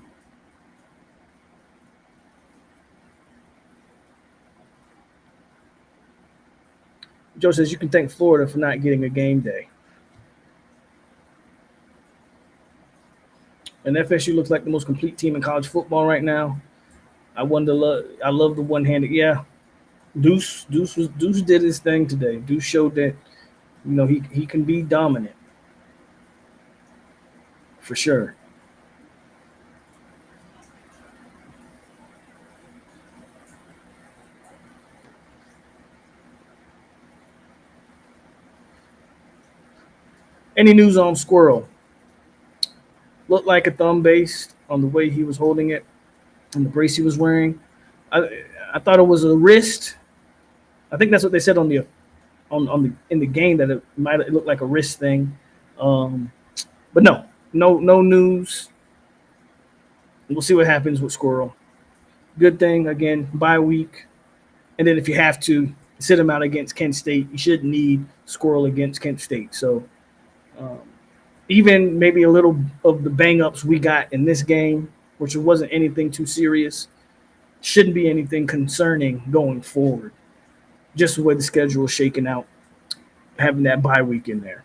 Joe says you can thank Florida for not getting a game day. And FSU looks like the most complete team in college football right now. I love the one-handed. Yeah. Deuce did his thing today. Deuce showed that, he can be dominant. For sure. Any news on Squirrel? Looked like a thumb based on the way he was holding it and the brace he was wearing. I thought it was a wrist. I think that's what they said in the game, that it might have looked like a wrist thing. But no news. We'll see what happens with Squirrel. Good thing, again, bye week. And then if you have to sit him out against Kent State, you shouldn't need Squirrel against Kent State. So even maybe a little of the bang-ups we got in this game, which wasn't anything too serious, shouldn't be anything concerning going forward. Just the way the schedule is shaking out, having that bye week in there.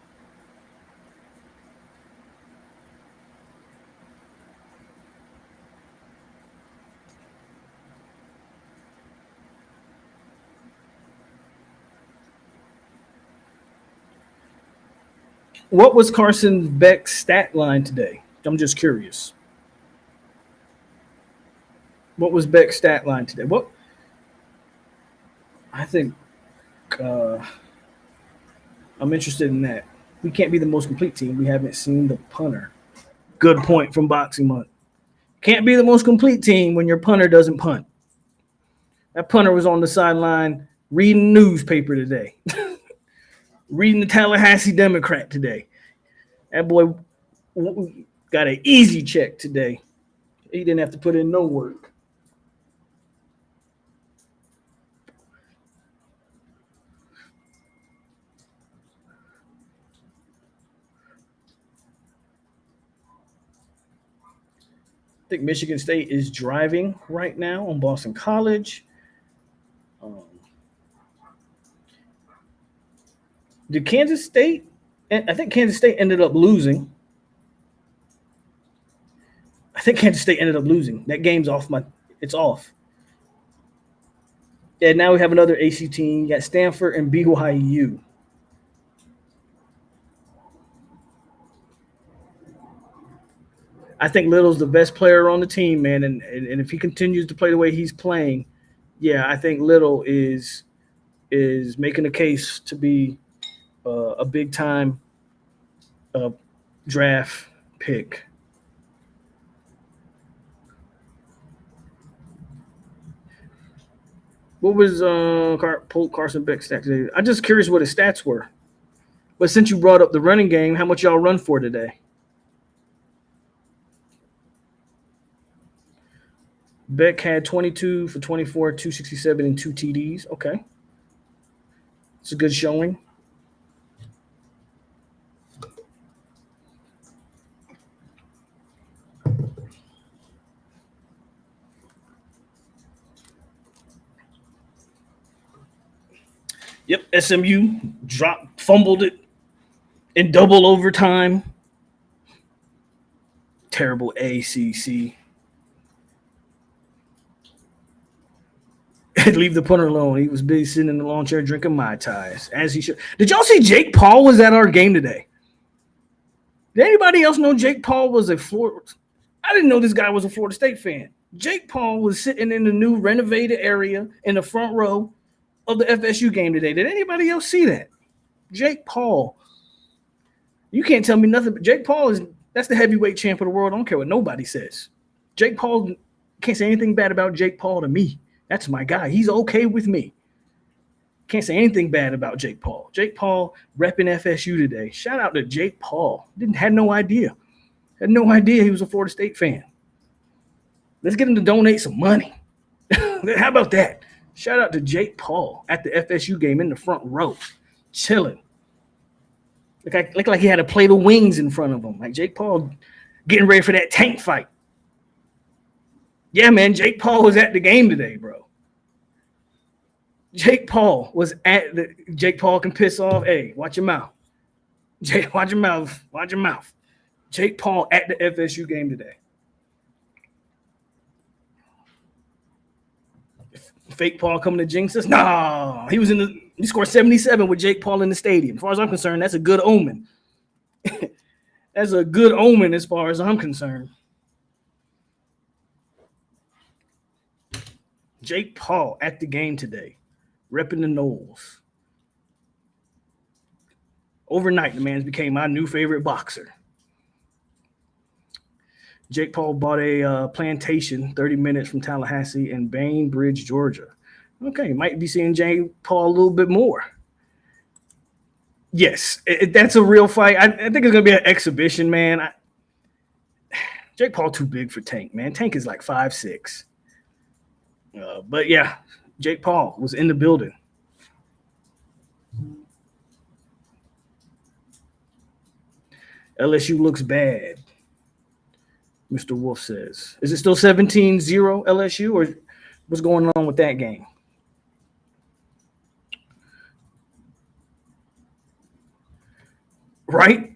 What was Carson Beck's stat line today? I'm just curious. What was Beck's stat line today? What? I think I'm interested in that. We can't be the most complete team. We haven't seen the punter. Good point from Boxing Month. Can't be the most complete team when your punter doesn't punt. That punter was on the sideline reading newspaper today, reading the Tallahassee Democrat today. That boy got an easy check today. He didn't have to put in no work. I think Michigan State is driving right now on Boston College. Did Kansas State? I think Kansas State ended up losing. That game's off it's off. Yeah, now we have another AC team. You got Stanford and BYU. I think Little's the best player on the team, man. And if he continues to play the way he's playing, yeah, I think Little is making a case to be a big time draft pick. What was POLK Carson Beck's stats today? I'm just curious what his stats were. But since you brought up the running game, how much y'all run for today? Beck had 22 for 24, 267, and 2 TDs. Okay. It's a good showing. Yep, SMU fumbled it in double overtime. Terrible ACC. Leave the punter alone. He was busy sitting in the lawn chair drinking Mai Tais, as he should. Did y'all see Jake Paul was at our game today? Did anybody else know Jake Paul was a Florida? I didn't know this guy was a Florida State fan. Jake Paul was sitting in the new renovated area in the front row of the FSU game today. Did anybody else see that? Jake Paul. You can't tell me nothing, but Jake Paul that's the heavyweight champ of the world. I don't care what nobody says. Jake Paul, can't say anything bad about Jake Paul to me. That's my guy. He's okay with me. Can't say anything bad about Jake Paul. Jake Paul repping FSU today. Shout out to Jake Paul. Had no idea. Had no idea he was a Florida State fan. Let's get him to donate some money. How about that? Shout out to Jake Paul at the FSU game in the front row, chilling. Look like he had a plate of wings in front of him. Like Jake Paul getting ready for that tank fight. Yeah, man, Jake Paul was at the game today, bro. Jake Paul was at the – Jake Paul can piss off. Hey, watch your mouth. Jake, watch your mouth. Watch your mouth. Jake Paul at the FSU game today. Fake Paul coming to jinx us? No. He scored 77 with Jake Paul in the stadium. As far as I'm concerned, that's a good omen. That's a good omen as far as I'm concerned. Jake Paul at the game today, repping the Knowles. Overnight, the man's became my new favorite boxer. Jake Paul bought a plantation 30 minutes from Tallahassee in Bainbridge, Georgia. Okay, might be seeing Jake Paul a little bit more. Yes, that's a real fight. I think it's going to be an exhibition, man. Jake Paul too big for Tank, man. Tank is like 5'6". But yeah, Jake Paul was in the building. LSU looks bad, Mr. Wolf says. Is it still 17-0 LSU, or what's going on with that game? Right?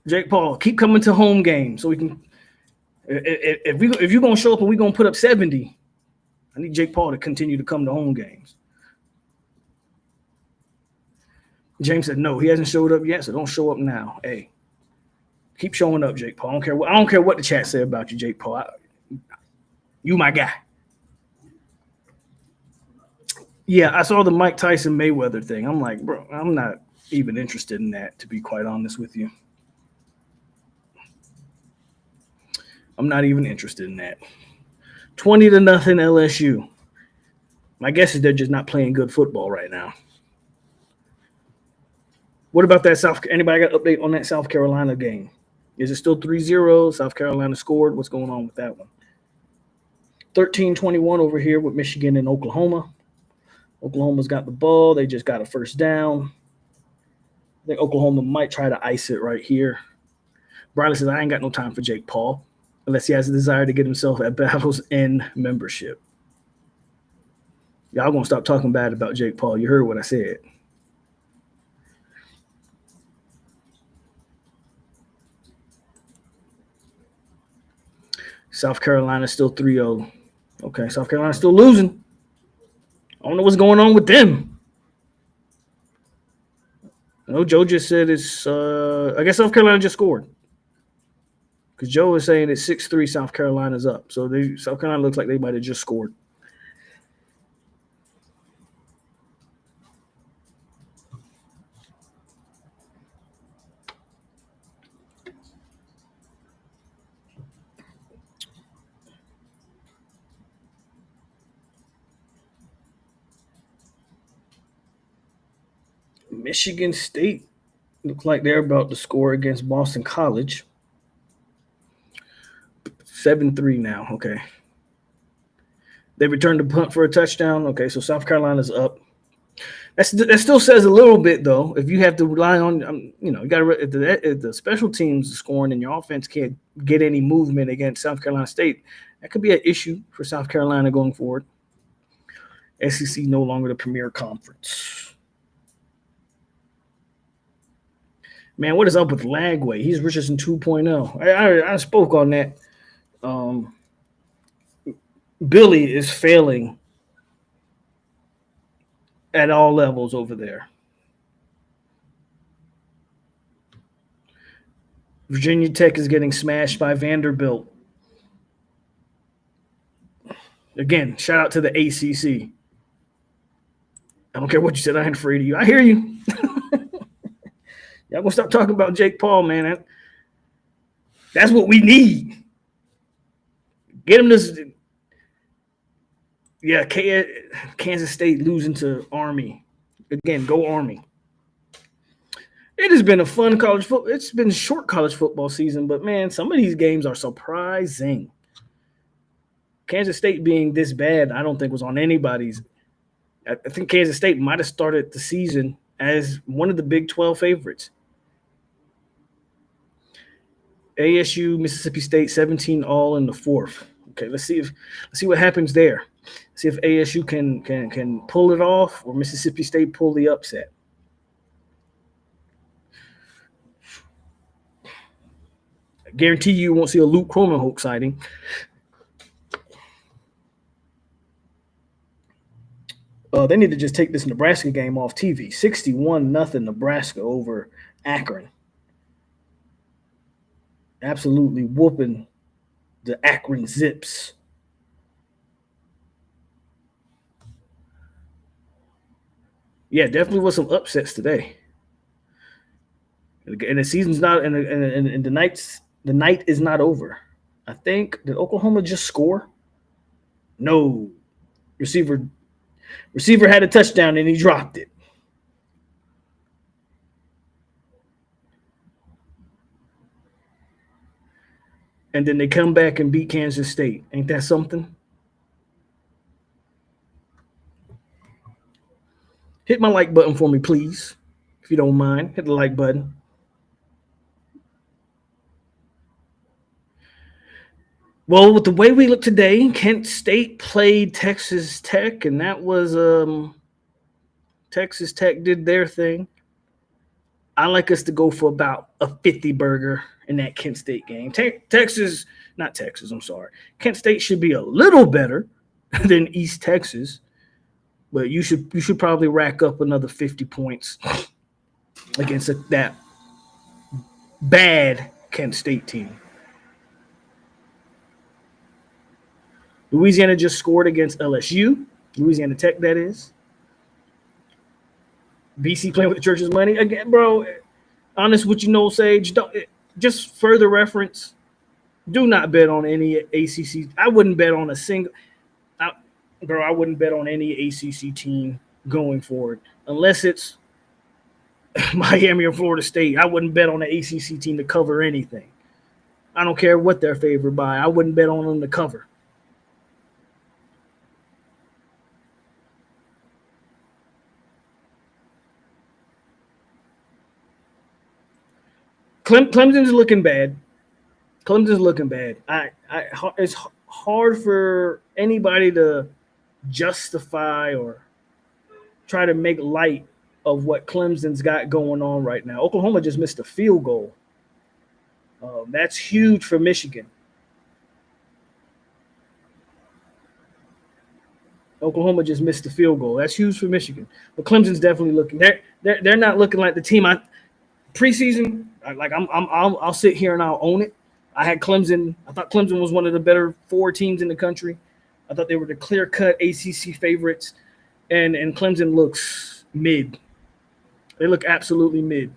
Jake Paul, keep coming to home games so we can – if you're going to show up and we're going to put up 70, I need Jake Paul to continue to come to home games. James said, no, he hasn't showed up yet, so don't show up now. Hey, keep showing up, Jake Paul. I don't care what the chat said about you, Jake Paul. You my guy. Yeah, I saw the Mike Tyson Mayweather thing. I'm like, bro, I'm not even interested in that, to be quite honest with you. I'm not even interested in that. 20-0 LSU. My guess is they're just not playing good football right now. What about that anybody got an update on that South Carolina game? Is it still 3-0? South Carolina scored. What's going on with that one? 13-21 over here with Michigan and Oklahoma. Oklahoma's got the ball. They just got a first down. I think Oklahoma might try to ice it right here. Briley says, I ain't got no time for Jake Paul unless he has a desire to get himself at Battles End membership. Y'all gonna stop talking bad about Jake Paul. You heard what I said. South Carolina still 3-0. Okay, South Carolina still losing. I don't know what's going on with them. No, Joe just said it's I guess South Carolina just scored. Because Joe is saying it's 6-3, South Carolina's up. So South Carolina looks like they might have just scored. Michigan State looks like they're about to score against Boston College. 7-3 now. Okay. They returned the punt for a touchdown. Okay, so South Carolina's up. That still says a little bit, though. If you have to rely on, you got to if the special teams scoring and your offense can't get any movement against South Carolina State, that could be an issue for South Carolina going forward. SEC no longer the premier conference. Man, what is up with Lagway? He's Richardson 2.0. I spoke on that. Billy is failing at all levels over there. Virginia Tech is getting smashed by Vanderbilt. Again, shout out to the ACC. I don't care what you said. I ain't afraid of you. I hear you. Y'all gonna stop talking about Jake Paul, man. That's what we need. Get him this. Yeah, Kansas State losing to Army. Again, go Army. It has been a fun college football. It's been a short college football season, but, man, some of these games are surprising. Kansas State being this bad, I don't think was on anybody's. I think Kansas State might have started the season as one of the Big 12 favorites. ASU, Mississippi State, 17 all in the fourth. Okay, let's see what happens there. See if ASU can pull it off or Mississippi State pull the upset. I guarantee you won't see a Luke Kromenhoek sighting. They need to just take this Nebraska game off TV. 61-0 Nebraska over Akron. Absolutely whooping the Akron Zips. Yeah, definitely was some upsets today. And the season's not, and the night is not over. I think, did Oklahoma just score? No. Receiver had a touchdown and he dropped it. And then they come back and beat Kansas State. Ain't that something? Hit my like button for me, please. If you don't mind, hit the like button. Well, with the way we look today, Kent State played Texas Tech, and that was Texas Tech did their thing. I like us to go for about a 50 burger in that Kent State game. Kent State should be a little better than East Texas, but you should probably rack up another 50 points against that bad Kent State team. Louisiana just scored against LSU. Louisiana Tech, that is. BC playing with the church's money again, bro. Honest with you, know, Sage. Don't just further reference. Do not bet on any ACC. I wouldn't bet on a single. I wouldn't bet on any ACC team going forward unless it's Miami or Florida State. I wouldn't bet on the ACC team to cover anything. I don't care what they're favored by. I wouldn't bet on them to cover. Clemson's looking bad. Clemson's looking bad. It's hard for anybody to justify or try to make light of what Clemson's got going on right now. Oklahoma just missed a field goal. That's huge for Michigan. Oklahoma just missed the field goal. That's huge for Michigan. But Clemson's definitely looking. They're not looking like the team. Preseason, I'll sit here and I'll own it. I had Clemson. I thought Clemson was one of the better 4 teams in the country. I thought they were the clear-cut ACC favorites, and Clemson looks mid. They look absolutely mid.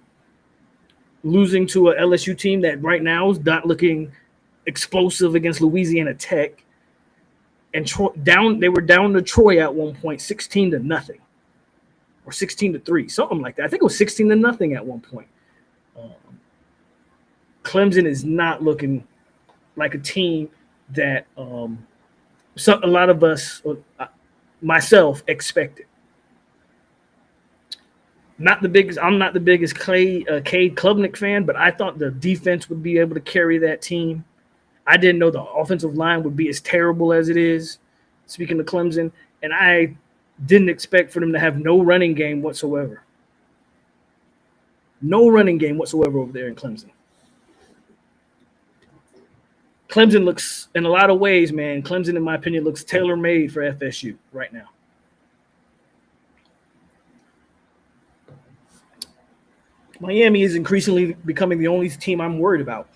Losing to a LSU team that right now is not looking explosive against Louisiana Tech, and they were down to Troy at one point, 16-0, or 16-3, something like that. I think it was 16-0 at one point. Clemson is not looking like a team that a lot of us, myself, expected. I'm not the biggest Cade Klubnik fan, but I thought the defense would be able to carry that team. I didn't know the offensive line would be as terrible as it is, speaking of Clemson, and I didn't expect for them to have no running game whatsoever. No running game whatsoever over there in Clemson. Clemson looks, in a lot of ways, man, Clemson, in my opinion, looks tailor-made for FSU right now. Miami is increasingly becoming the only team I'm worried about.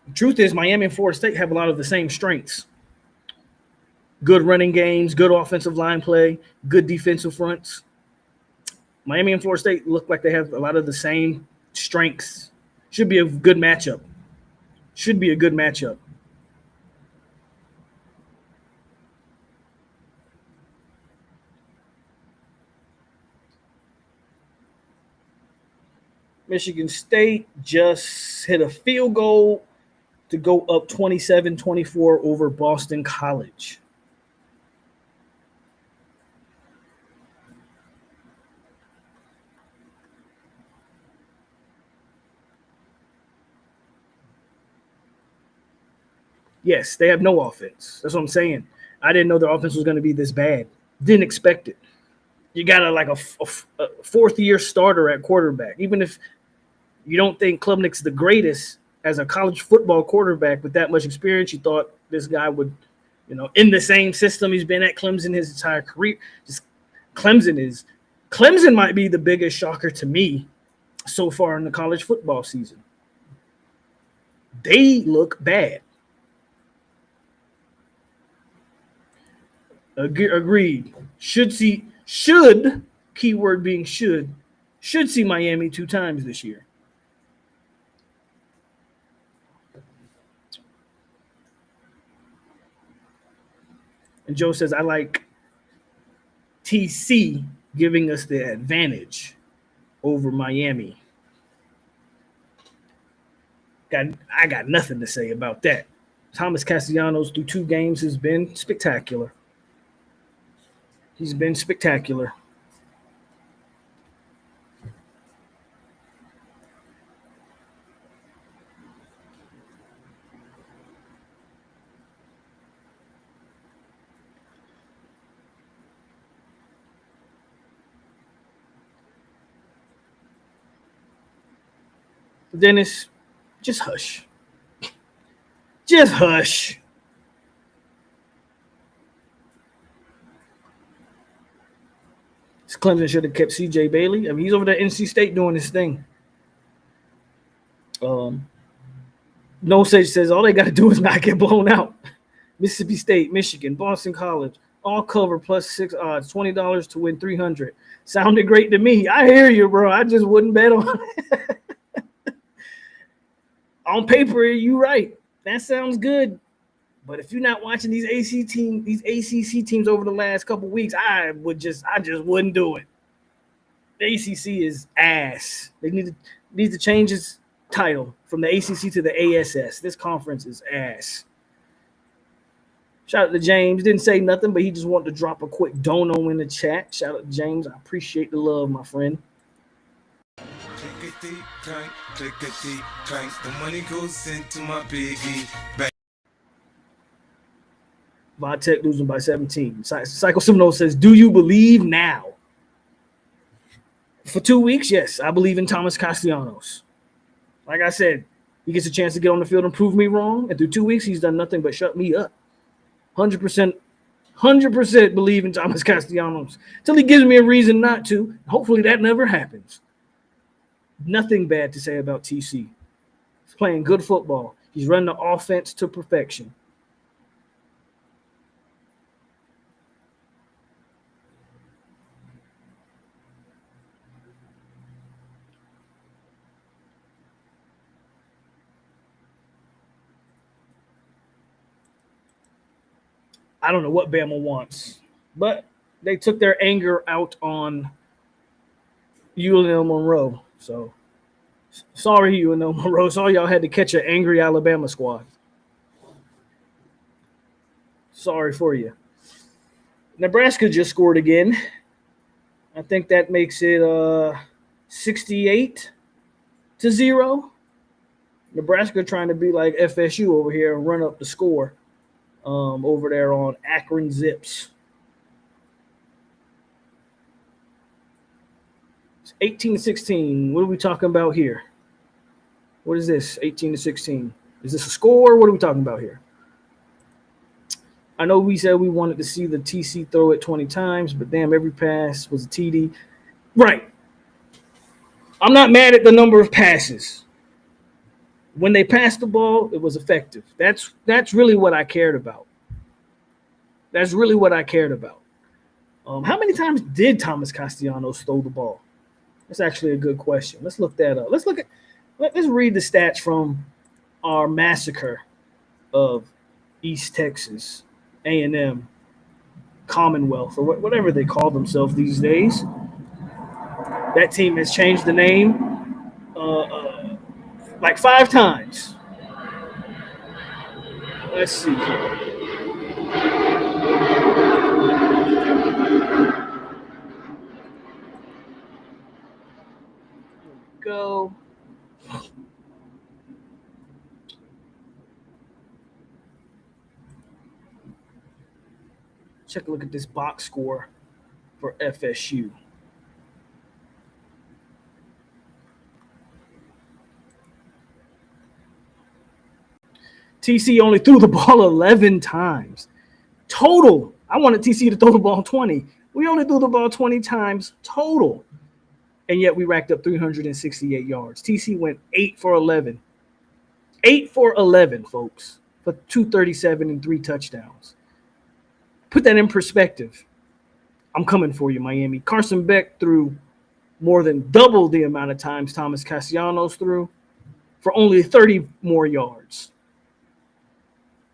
The truth is, Miami and Florida State have a lot of the same strengths. Good running games, good offensive line play, good defensive fronts. Miami and Florida State look like they have a lot of the same strengths. Should be a good matchup. Michigan State just hit a field goal to go up 27-24 over Boston College. Yes, they have no offense. That's what I'm saying. I didn't know their offense was going to be this bad. Didn't expect it. You got a fourth-year starter at quarterback. Even if you don't think Klubnik's the greatest as a college football quarterback with that much experience, you thought this guy would, in the same system he's been at Clemson his entire career. Just Clemson might be the biggest shocker to me so far in the college football season. They look bad. Agreed. Should keyword being should see Miami 2 times this year. And Joe says, I like TC giving us the advantage over Miami. I got nothing to say about that. Thomas Castellanos through 2 games has been spectacular. He's been spectacular. Dennis, just hush. Just hush. Clemson should have kept C.J. Bailey. I mean, he's over there at NC State doing his thing. No Sage says all they got to do is not get blown out. Mississippi State, Michigan, Boston College, All cover plus 6 odds, $20 to win 300. Sounded great to me. I hear you, bro. I just wouldn't bet on it. On paper, you right. That sounds good. But if you're not watching these ACC teams over the last couple weeks, I just wouldn't do it. The ACC is ass. They need to change its title from the ACC to the ASS. This conference is ass. Shout out to James. Didn't say nothing, but he just wanted to drop a quick dono in the chat. Shout out to James. I appreciate the love, my friend. Clickety clank, clickety clank. The money goes into my piggy bank. Vodtech losing by 17. Psycho Seminole says, do you believe now? For 2 weeks, yes, I believe in Thomas Castellanos. Like I said, he gets a chance to get on the field and prove me wrong. And through 2 weeks, he's done nothing but shut me up. 100% believe in Thomas Castellanos until he gives me a reason not to. Hopefully that never happens. Nothing bad to say about TC. He's playing good football. He's running the offense to perfection. I don't know what Bama wants, but they took their anger out on UNL Monroe. So sorry, UNL Monroe. Sorry y'all had to catch an angry Alabama squad. Sorry for you. Nebraska just scored again. I think that makes it 68-0. Nebraska trying to be like FSU over here and run up the score. Over there on Akron Zips. It's 18-16. What are we talking about here? What is this? 18-16. Is this a score? What are we talking about here? I know we said we wanted to see the TC throw it 20 times, but damn, every pass was a TD. Right. I'm not mad at the number of passes. When they passed the ball, it was effective. That's really what I cared about. That's really what I cared about. How many times did Thomas Castellanos throw the ball? That's actually a good question. Let's look that up. Let's read the stats from our massacre of East Texas A&M Commonwealth, or whatever they call themselves these days. That team has changed the name like 5 times. Let's see here. Go. Check a look at this box score for FSU. TC only threw the ball 11 times. Total. I wanted TC to throw the ball 20. We only threw the ball 20 times total. And yet we racked up 368 yards. TC went 8 for 11. 8 for 11, folks, for 237 and 3 touchdowns. Put that in perspective. I'm coming for you, Miami. Carson Beck threw more than double the amount of times Thomas Castellanos threw for only 30 more yards.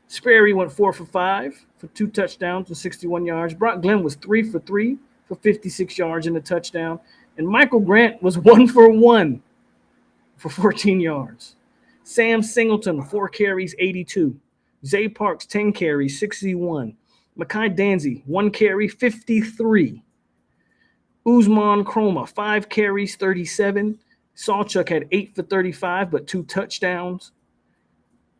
Sperry went 4 for 5 for 2 touchdowns and 61 yards. Brock Glenn was 3 for 3 for 56 yards and a touchdown. And Michael Grant was 1 for 1 for 14 yards. Sam Singleton, 4 carries, 82. Zay Parks, 10 carries, 61. Mekhi Danzy, 1 carry, 53. Usman Chroma, 5 carries, 37. Sawchuk had 8 for 35, but 2 touchdowns.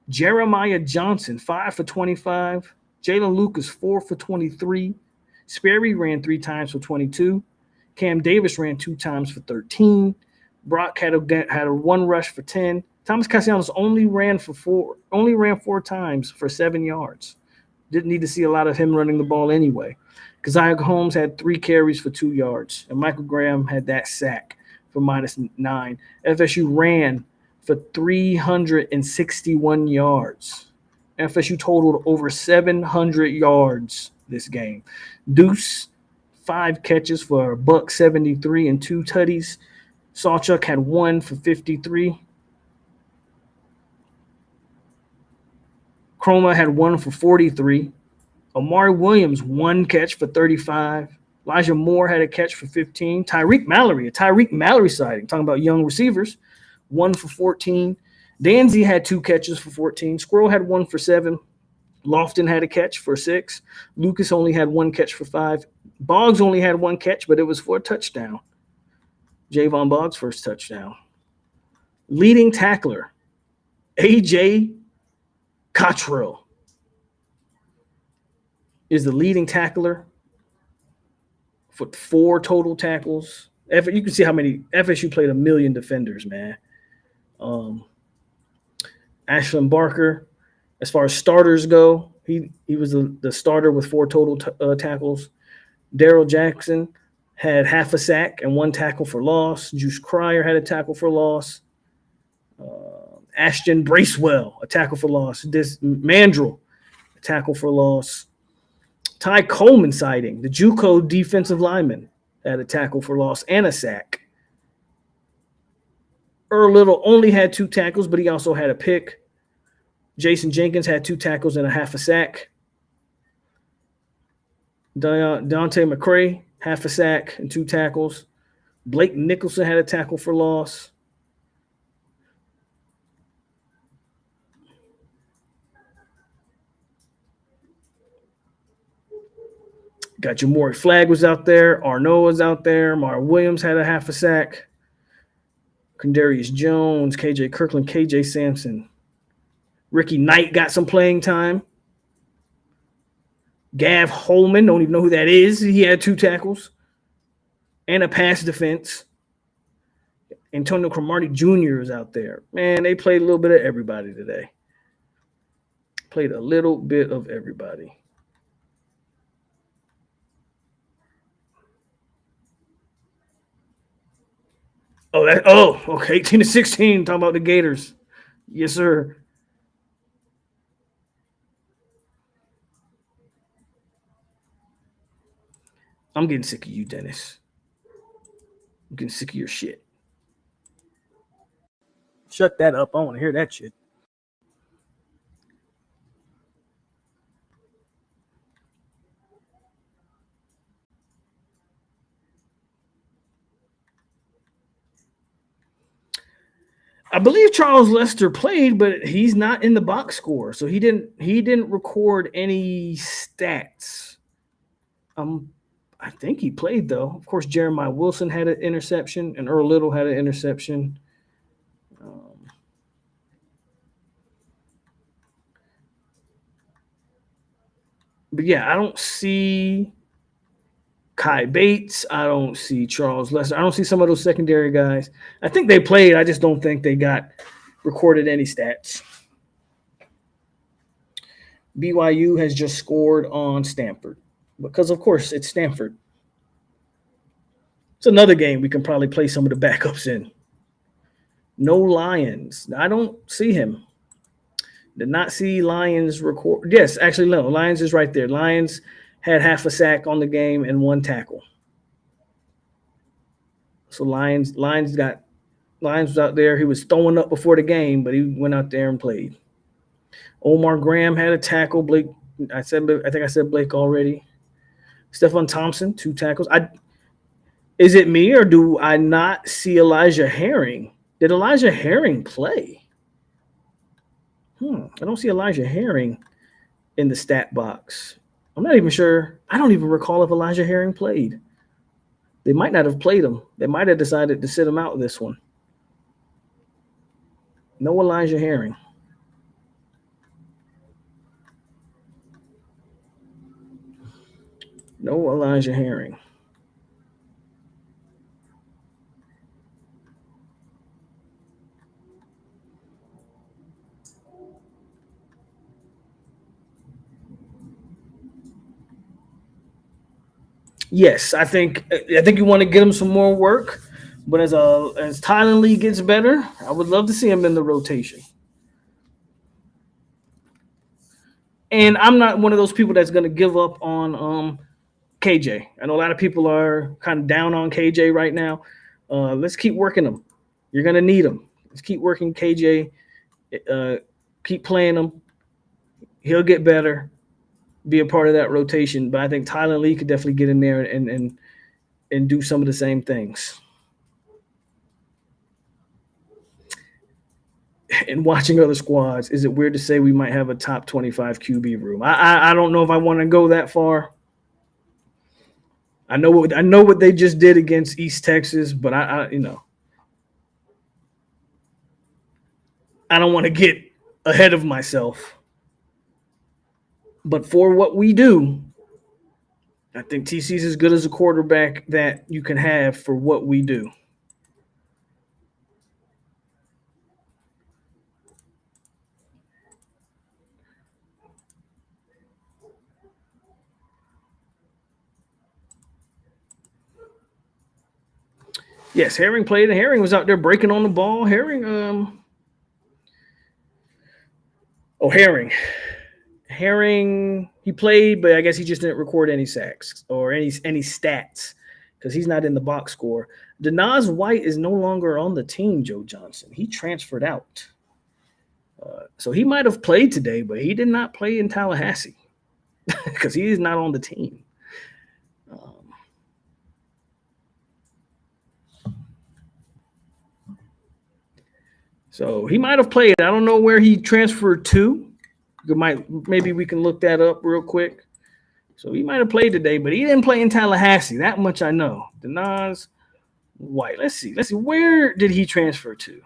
Jeremiah Johnson, 5 for 25. Jalen Lucas, 4 for 23. Sperry ran 3 times for 22. Cam Davis ran 2 times for 13. Brock had a 1 rush for 10. Thomas Castellanos only ran 4 times for 7 yards. Didn't need to see a lot of him running the ball anyway. Keziah Holmes had 3 carries for 2 yards, and Michael Graham had that sack for -9. FSU ran for 361 yards. FSU totaled over 700 yards this game. Deuce, 5 catches for a $173 and 2 tutties. Sawchuk had 1 for 53. Chroma had 1 for 43. Amari Williams, 1 catch for 35. Elijah Moore had a catch for 15. Tyreek Mallory sighting, talking about young receivers, 1 for 14. Danzy had 2 catches for 14. Squirrel had 1 for 7. Lofton had a catch for 6. Lucas only had 1 catch for 5. Boggs only had 1 catch, but it was for a touchdown. Javon Boggs' first touchdown. Leading tackler, A.J. Cottrell is the leading tackler for 4 total tackles. You can see how many FSU played 1 million defenders, man. Ashlyn Barker, as far as starters go, he was the starter with 4 total tackles. Daryl Jackson had half a sack and 1 tackle for loss. Juice Cryer had a tackle for loss. Ashton Bracewell, a tackle for loss. Mandrill, a tackle for loss. Ty Coleman sighting, the JUCO defensive lineman, had a tackle for loss and a sack. Earl Little only had 2 tackles, but he also had a pick. Jason Jenkins had 2 tackles and a half a sack. Dante McCray, half a sack and 2 tackles. Blake Nicholson had a tackle for loss. Got Jamori Flagg was out there. Arnaud was out there. Mar Williams had a half a sack. Kendarius Jones, KJ Kirkland, KJ Sampson. Ricky Knight got some playing time. Gav Holman, don't even know who that is. He had 2 tackles and a pass defense. Antonio Cromartie Jr. is out there. Man, they played a little bit of everybody today. Played a little bit of everybody. Okay, 18-16, talking about the Gators. Yes, sir. I'm getting sick of you, Dennis. I'm getting sick of your shit. Shut that up. I don't want to hear that shit. I believe Charles Lester played, but he's not in the box score, so he didn't record any stats. I think he played though. Of course, Jeremiah Wilson had an interception, and Earl Little had an interception. But yeah, I don't see Kai Bates. I don't see Charles Lester. I don't see some of those secondary guys. I think they played. I just don't think they got recorded any stats. BYU has just scored on Stanford because, of course, it's Stanford. It's another game we can probably play some of the backups in. No Lions. I don't see him. Did not see Lions record. Yes, actually, no. Lions is right there. Lions had half a sack on the game and 1 tackle. So Lions was out there. He was throwing up before the game, but he went out there and played. Omar Graham had a tackle. Blake, I think I said Blake already. Stephon Thompson, 2 tackles. Is it me or do I not see Elijah Herring? Did Elijah Herring play? I don't see Elijah Herring in the stat box. I'm not even sure. I don't even recall if Elijah Herring played. They might not have played him. They might have decided to sit him out this one. No Elijah Herring. No Elijah Herring. Yes, I think you want to get him some more work, but as Thailand League gets better, I would love to see him in the rotation. And I'm not one of those people that's going to give up on KJ. I know a lot of people are kind of down on KJ right now. Let's keep working him. You're going to need him. Let's keep working KJ. Keep playing him. He'll get better. Be a part of that rotation. But I think Tylen Lee could definitely get in there and do some of the same things. And watching other squads, is it weird to say we might have a top 25 QB room? I don't know if I want to go that far. I know what they just did against East Texas, but I don't want to get ahead of myself. But for what we do, I think TC's as good as a quarterback that you can have for what we do. Yes, Herring played, and Herring was out there breaking on the ball. Herring, he played, but I guess he just didn't record any sacks or any stats because he's not in the box score. Denaz White is no longer on the team, Joe Johnson. He transferred out. So he might have played today, but he did not play in Tallahassee because he is not on the team. So he might have played. I don't know where he transferred to. Maybe we can look that up real quick. So he might have played today, but he didn't play in Tallahassee. That much I know. Denaz White. Let's see. Where did he transfer to?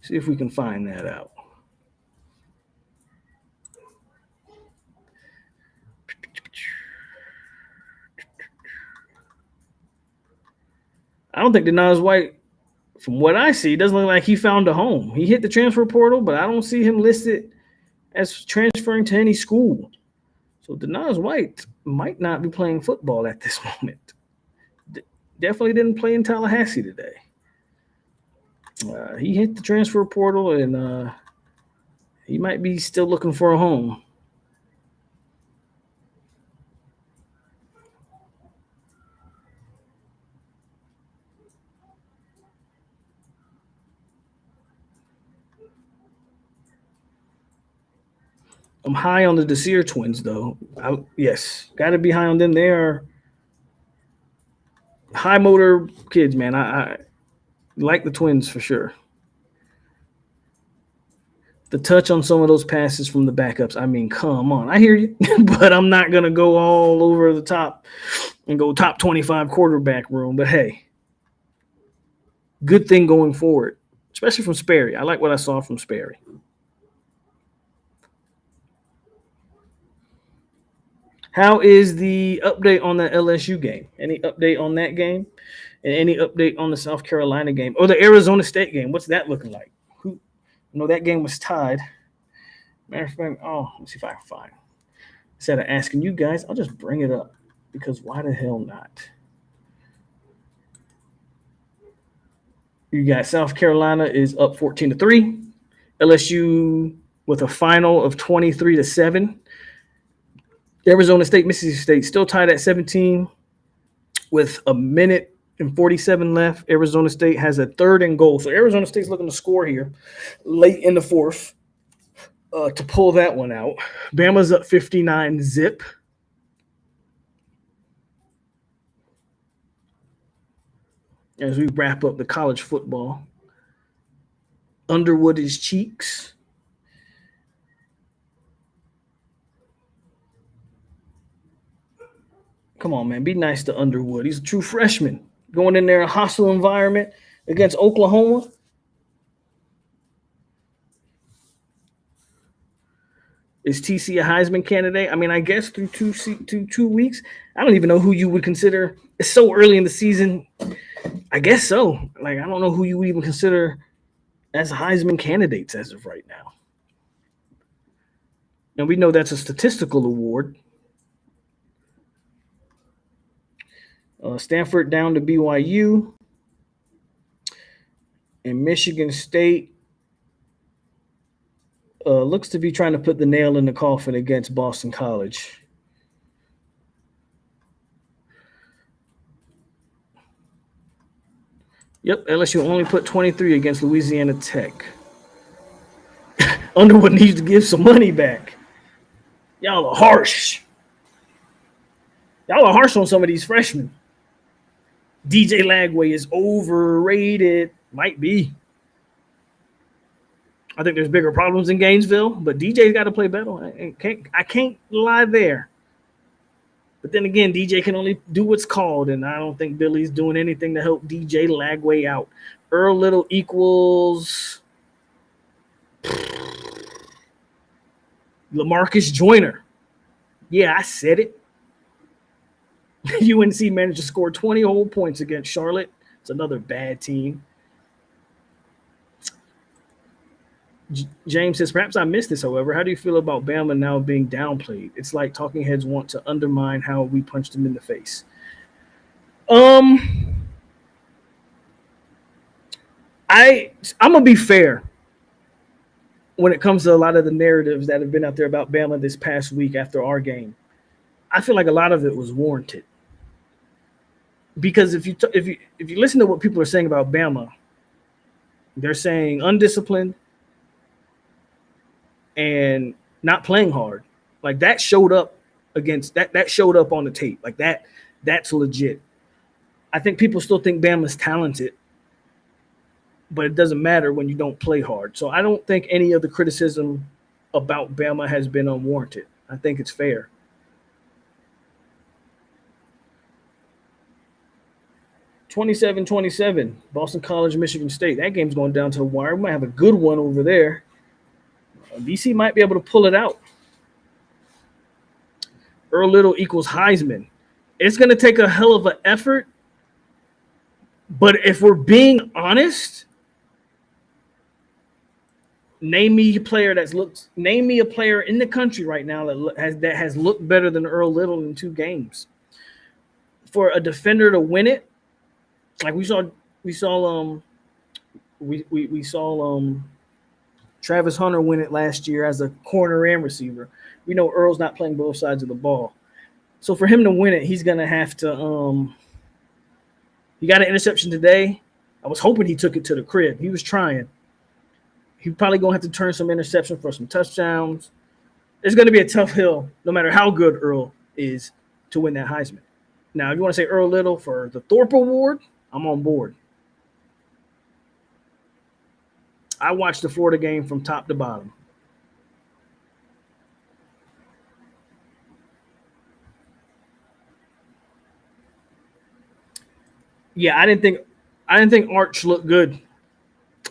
See if we can find that out. I don't think Denaz White, from what I see, doesn't look like he found a home. He hit the transfer portal, but I don't see him listed as transferring to any school. So Denaz White might not be playing football at this moment. Definitely didn't play in Tallahassee today. He hit the transfer portal, and he might be still looking for a home. I'm high on the Desir twins, though. Yes, got to be high on them. They are high motor kids, man. I like the twins for sure. The touch on some of those passes from the backups, I mean, come on. I hear you, but I'm not going to go all over the top and go top 25 quarterback room. But, hey, good thing going forward, especially from Sperry. I like what I saw from Sperry. How is the update on the LSU game? Any update on that game? And any update on the South Carolina game? Or the Arizona State game? What's that looking like? That game was tied. Matter of fact, let me see if I can find. Instead of asking you guys, I'll just bring it up because why the hell not? You got South Carolina is up 14-3. LSU with a final of 23-7. Arizona State, Mississippi State still tied at 17 with a minute and 47 left. Arizona State has a 3rd and goal. So Arizona State's looking to score here late in the 4th to pull that one out. Bama's up 59-zip. As we wrap up the college football. Underwood is cheeks. Come on, man. Be nice to Underwood. He's a true freshman. Going in there in a hostile environment against Oklahoma. Is TC a Heisman candidate? I mean, I guess through 2 weeks. I don't even know who you would consider. It's so early in the season. I guess so. I don't know who you would even consider as Heisman candidates as of right now. And we know that's a statistical award. Stanford down to BYU. And Michigan State Looks to be trying to put the nail in the coffin against Boston College. Yep, LSU only put 23 against Louisiana Tech. Underwood needs to give some money back. Y'all are harsh. Y'all are harsh on some of these freshmen. DJ Lagway is overrated. Might be. I think there's bigger problems in Gainesville, but DJ's got to play better. I can't lie there. But then again, DJ can only do what's called, and I don't think Billy's doing anything to help DJ Lagway out. Earl Little equals LaMarcus Joyner. Yeah, I said it. UNC managed to score 20 whole points against Charlotte. It's another bad team. James says, perhaps I missed this, however. How do you feel about Bama now being downplayed? It's like talking heads want to undermine how we punched them in the face. I'm going to be fair when it comes to a lot of the narratives that have been out there about Bama this past week after our game. I feel like a lot of it was warranted. Because if you listen to what people are saying about Bama, they're saying undisciplined and not playing hard. Like that showed up against that showed up on the tape. Like that's legit. I think people still think Bama's talented, but it doesn't matter when you don't play hard. So I don't think any of the criticism about Bama has been unwarranted. I think it's fair. (27-27), Boston College, Michigan State. That game's going down to the wire. We might have a good one over there. BC might be able to pull it out. Earl Little equals Heisman. It's going to take a hell of an effort. But if we're being honest, name me a player in the country right now that has looked better than Earl Little in 2 games. For a defender to win it, like we saw Travis Hunter win it last year as a corner and receiver. We know Earl's not playing both sides of the ball. So for him to win it, he's going to have to he got an interception today. I was hoping he took it to the crib. He was trying. He's probably going to have to turn some interception for some touchdowns. It's going to be a tough hill, no matter how good Earl is, to win that Heisman. Now, if you want to say Earl Little for the Thorpe Award, I'm on board. I watched the Florida game from top to bottom. Yeah, I didn't think Arch looked good.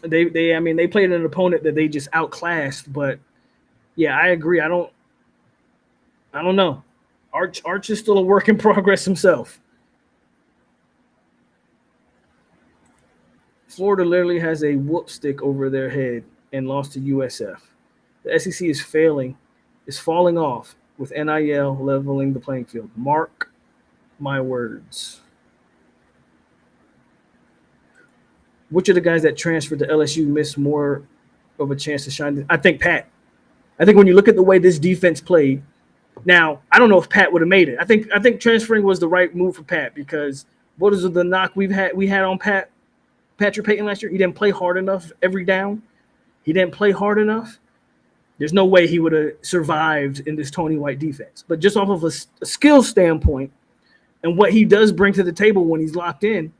They played an opponent that they just outclassed, but yeah, I agree. I don't know. Arch is still a work in progress himself. Florida literally has a whoop stick over their head and lost to USF. The SEC is falling off with NIL leveling the playing field. Mark my words. Which of the guys that transferred to LSU missed more of a chance to shine? I think Pat. I think when you look at the way this defense played, now I don't know if Pat would have made it. I think transferring was the right move for Pat because what is the knock we had on Patrick Payton last year? He didn't play hard enough every down. He didn't play hard enough. There's no way he would have survived in this Tony White defense. But just off of a skill standpoint and what he does bring to the table when he's locked in,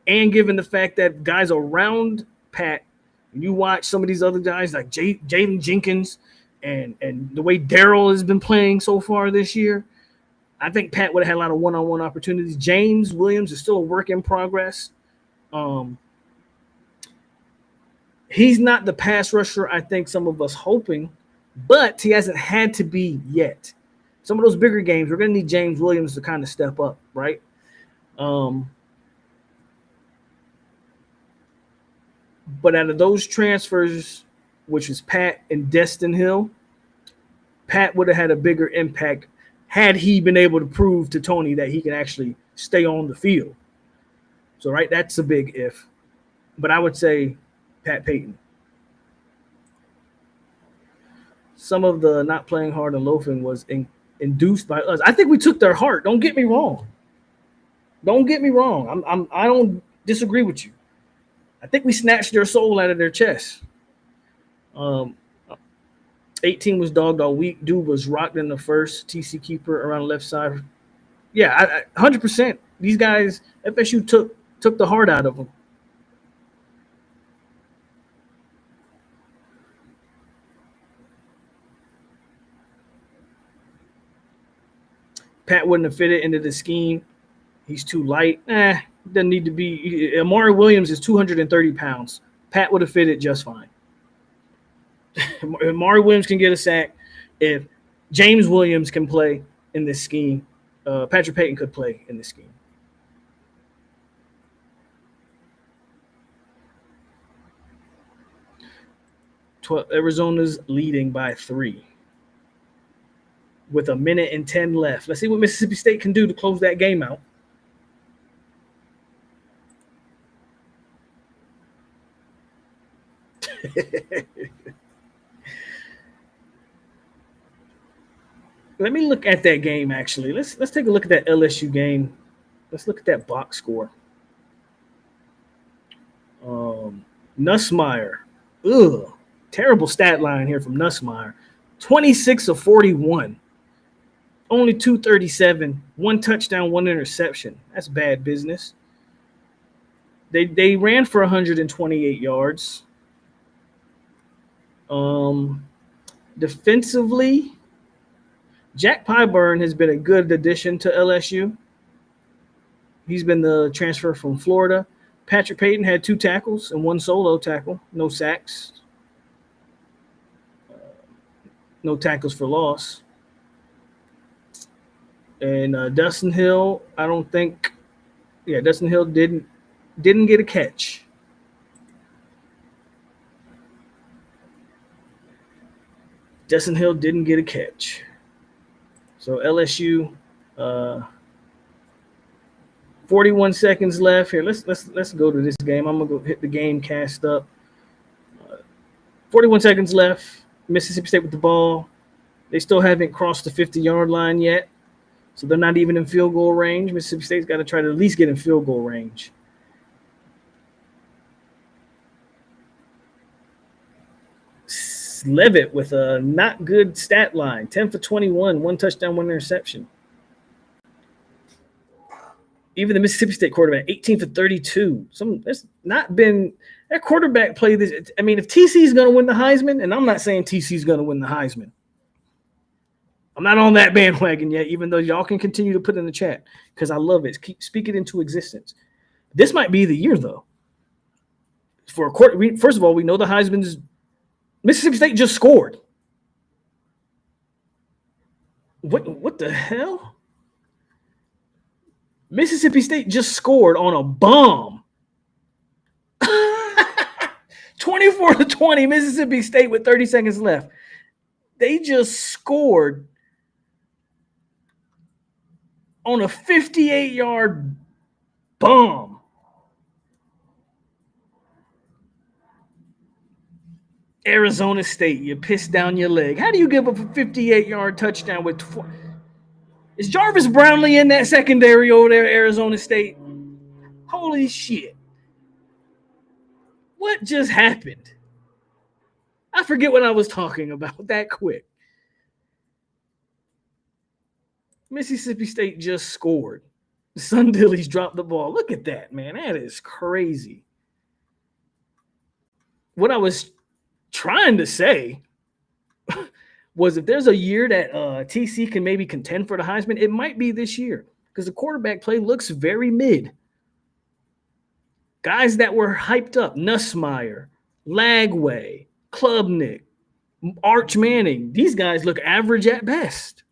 and given the fact that guys around Pat, when you watch some of these other guys like Jaden Jenkins and the way Darryl has been playing so far this year, I think Pat would have had a lot of one-on-one opportunities. James Williams is still a work in progress. He's not the pass rusher I think some of us hoping, but he hasn't had to be yet. Some of those bigger games, we're going to need James Williams to kind of step up, right? But out of those transfers, which is Pat and Destin Hill, Pat would have had a bigger impact had he been able to prove to Tony that he can actually stay on the field. So, right, that's a big if. But I would say Pat Payton. some of the not playing hard and loafing was induced by us. I think we took their heart. Don't get me wrong. I don't disagree with you. I think we snatched their soul out of their chest. 18 was dogged all week. Dude was rocked in the first. TC keeper around the left side. Yeah, 100%. These guys, FSU took the heart out of them. Pat wouldn't have fitted into the scheme. He's too light. Doesn't need to be. Amari Williams is 230 pounds. Pat would have fitted just fine. Amari Williams can get a sack. If James Williams can play in this scheme, Patrick Payton could play in this scheme. Arizona's leading by 3 with 1:10 left. Let's see what Mississippi State can do to close that game out. Let me look at that game, actually. Let's take a look at that LSU game. Let's look at that box score. Nussmeier. Ugh. Terrible stat line here from Nussmeier. 26 of 41. Only 237. 1 touchdown, 1 interception. That's bad business. They ran for 128 yards. Defensively, Jack Pyburn has been a good addition to LSU. He's been the transfer from Florida. Patrick Payton had 2 tackles and 1 solo tackle. No sacks. No tackles for loss. And Dustin Hill, Dustin Hill didn't get a catch. Dustin Hill didn't get a catch. So LSU, 41 seconds left here. Let's go to this game. I'm gonna go hit the game cast up. 41 seconds left. Mississippi State with the ball. They still haven't crossed the 50-yard line yet, so they're not even in field goal range. Mississippi State's got to try to at least get in field goal range. Levitt with a not good stat line, 10 for 21, 1 touchdown, 1 interception. Even the Mississippi State quarterback, 18 for 32. That's not been their quarterback play this. I mean, if TC is going to win the Heisman, and I'm not saying TC is going to win the Heisman. I'm not on that bandwagon yet, even though y'all can continue to put in the chat because I love it. Speak it into existence. This might be the year, though. For a quarter, first of all, we know the Heisman's Mississippi State just scored. What the hell? Mississippi State just scored on a bomb. 24-20, Mississippi State with 30 seconds left. They just scored on a 58-yard bomb. Arizona State, you pissed down your leg. How do you give up a 58-yard touchdown with Is Jarvis Brownlee in that secondary over there, Arizona State? Holy shit. What just happened? I forget what I was talking about that quick. Mississippi State just scored. The Sun Dillies dropped the ball. Look at that, man. That is crazy. What I was trying to say was if there's a year that TC can maybe contend for the Heisman, it might be this year because the quarterback play looks very mid. Guys that were hyped up, Nussmeier, Lagway, Klubnik, Arch Manning, these guys look average at best.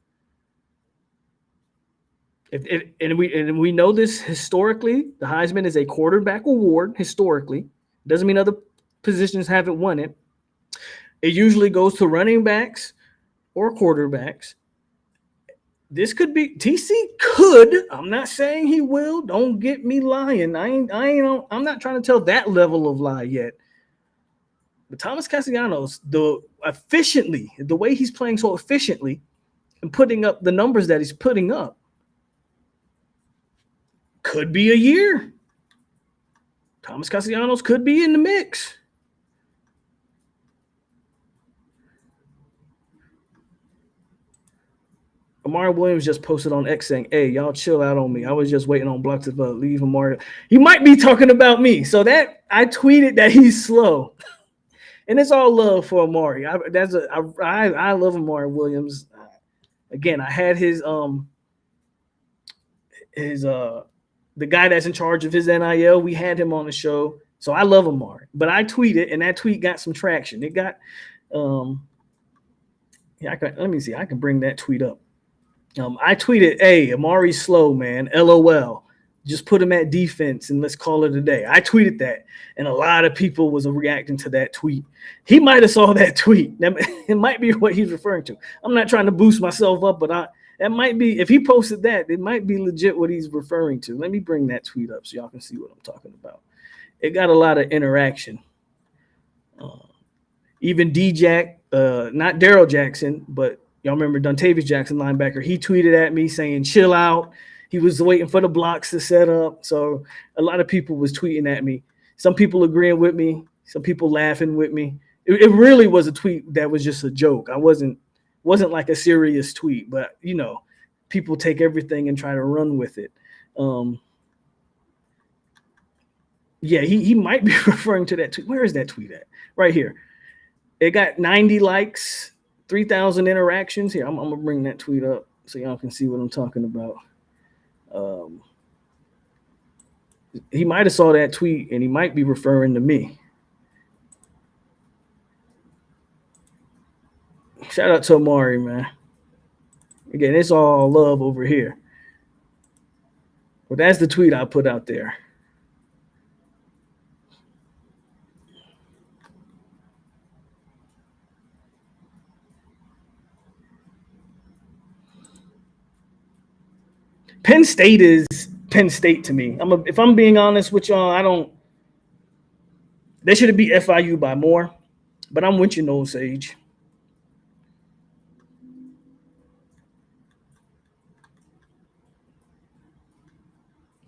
And we know this historically, the Heisman is a quarterback award historically. Doesn't mean other positions haven't won it. It usually goes to running backs or quarterbacks. This could be TC could. I'm not saying he will. Don't get me lying. I'm not trying to tell that level of lie yet. But Thomas Castellanos, the way he's playing so efficiently and putting up the numbers that he's putting up, could be a year. Thomas Castellanos could be in the mix. Amari Williams just posted on X saying, "Hey, y'all chill out on me. I was just waiting on Block to leave Amari." He might be talking about me. So that I tweeted that he's slow. And it's all love for Amari. I love Amari Williams. Again, I had the guy that's in charge of his NIL. We had him on the show, so I love Amari. But I tweeted, and that tweet got some traction. It got, let me see. I can bring that tweet up. I tweeted, "Hey, Amari's slow, man. LOL. Just put him at defense and let's call it a day." I tweeted that, and a lot of people was reacting to that tweet. He might have saw that tweet. It might be what he's referring to. I'm not trying to boost myself up, but that might be, if he posted that, it might be legit what he's referring to. Let me bring that tweet up so y'all can see what I'm talking about. It got a lot of interaction. Even D-Jack, not Daryl Jackson, but y'all remember Dontavius Jackson, linebacker, he tweeted at me saying, "Chill out." He was waiting for the blocks to set up. So a lot of people was tweeting at me. Some people agreeing with me. Some people laughing with me. It really was a tweet that was just a joke. I wasn't like a serious tweet, but people take everything and try to run with it. Yeah, he might be referring to that tweet. Where is that tweet at? Right here. It got 90 likes, 3,000 interactions. Here, I'm gonna bring that tweet up so y'all can see what I'm talking about. He might have saw that tweet and he might be referring to me. Shout out to Amari, man. Again, it's all love over here. But that's the tweet I put out there. Penn State is Penn State to me. If I'm being honest with y'all, they should have beat FIU by more, but I'm with you, Noel Sage.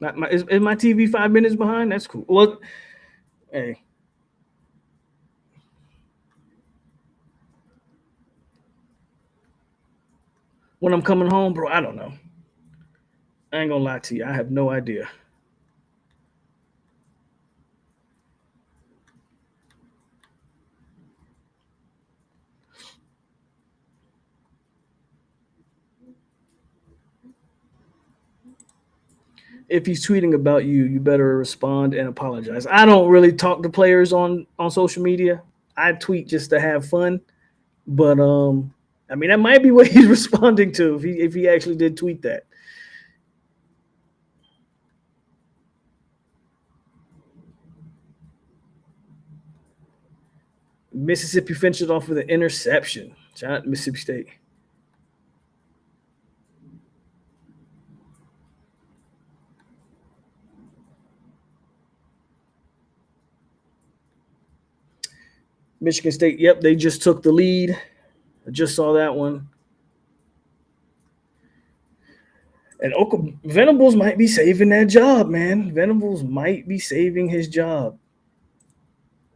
Is my TV 5 minutes behind? That's cool. Well, hey. When I'm coming home, bro, I don't know. I ain't gonna lie to you. I have no idea. If he's tweeting about you, you better respond and apologize. I don't really talk to players on social media. I tweet just to have fun. But that might be what he's responding to if he actually did tweet that. Mississippi finished off with an interception. Shout out to Mississippi State. Michigan State, yep, they just took the lead. I just saw that one. And Venables might be saving that job, man. Venables might be saving his job.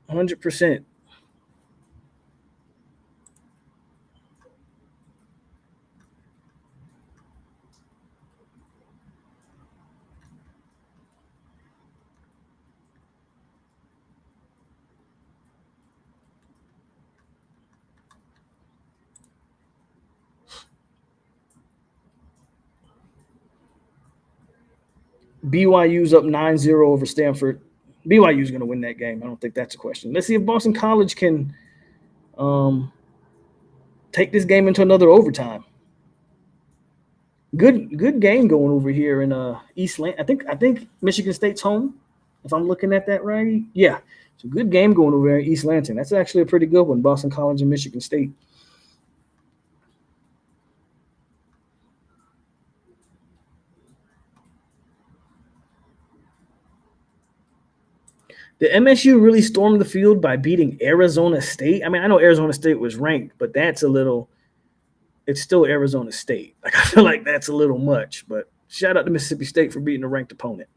100%. BYU's up 9-0 over Stanford. BYU's going to win that game. I don't think that's a question. Let's see if Boston College can take this game into another overtime. Good game going over here in East Lansing. I think Michigan State's home, if I'm looking at that right. Yeah, it's a good game going over there in East Lansing. That's actually a pretty good one, Boston College and Michigan State. Did MSU really storm the field by beating Arizona State? I mean, I know Arizona State was ranked, but that's a little – it's still Arizona State. Like, I feel like that's a little much, but shout out to Mississippi State for beating a ranked opponent.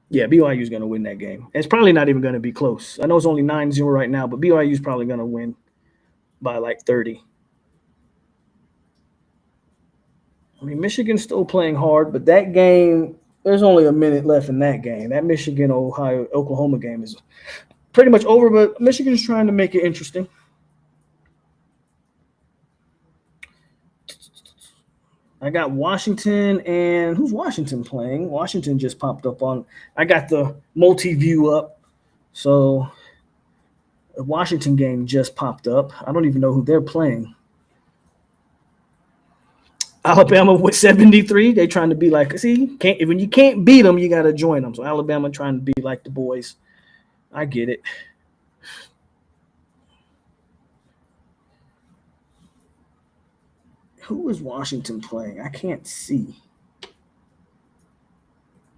Yeah, BYU is going to win that game. It's probably not even going to be close. I know it's only 9-0 right now, but BYU is probably going to win by like 30. I mean, Michigan's still playing hard, but that game, there's only a minute left in that game. That Michigan-Oklahoma game is pretty much over, but Michigan's trying to make it interesting. I got Washington, and who's Washington playing? Washington just popped up on – I got the multi-view up, so the Washington game just popped up. I don't even know who they're playing. Alabama with 73. They trying to be like, see, when you can't beat them, you got to join them. So Alabama trying to be like the boys. I get it. Who is Washington playing? I can't see.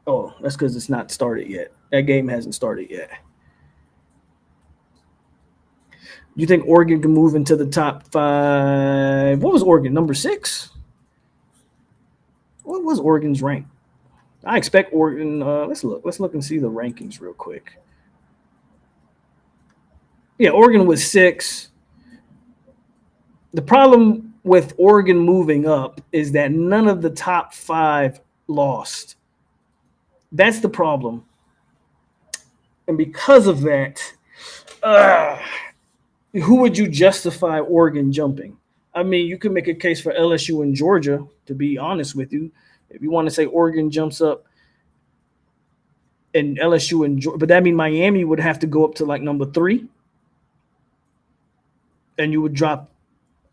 Oh, that's because it's not started yet. That game hasn't started yet. You think Oregon can move into the top 5? What was Oregon, number 6? What was Oregon's rank? I expect Oregon. Let's look and see the rankings real quick. Yeah, Oregon was 6. The problem with Oregon moving up is that none of the top 5 lost. That's the problem. And because of that, who would you justify Oregon jumping? I mean, you could make a case for LSU and Georgia, to be honest with you. If you want to say Oregon jumps up and LSU and Georgia, but that means Miami would have to go up to like number 3. And you would drop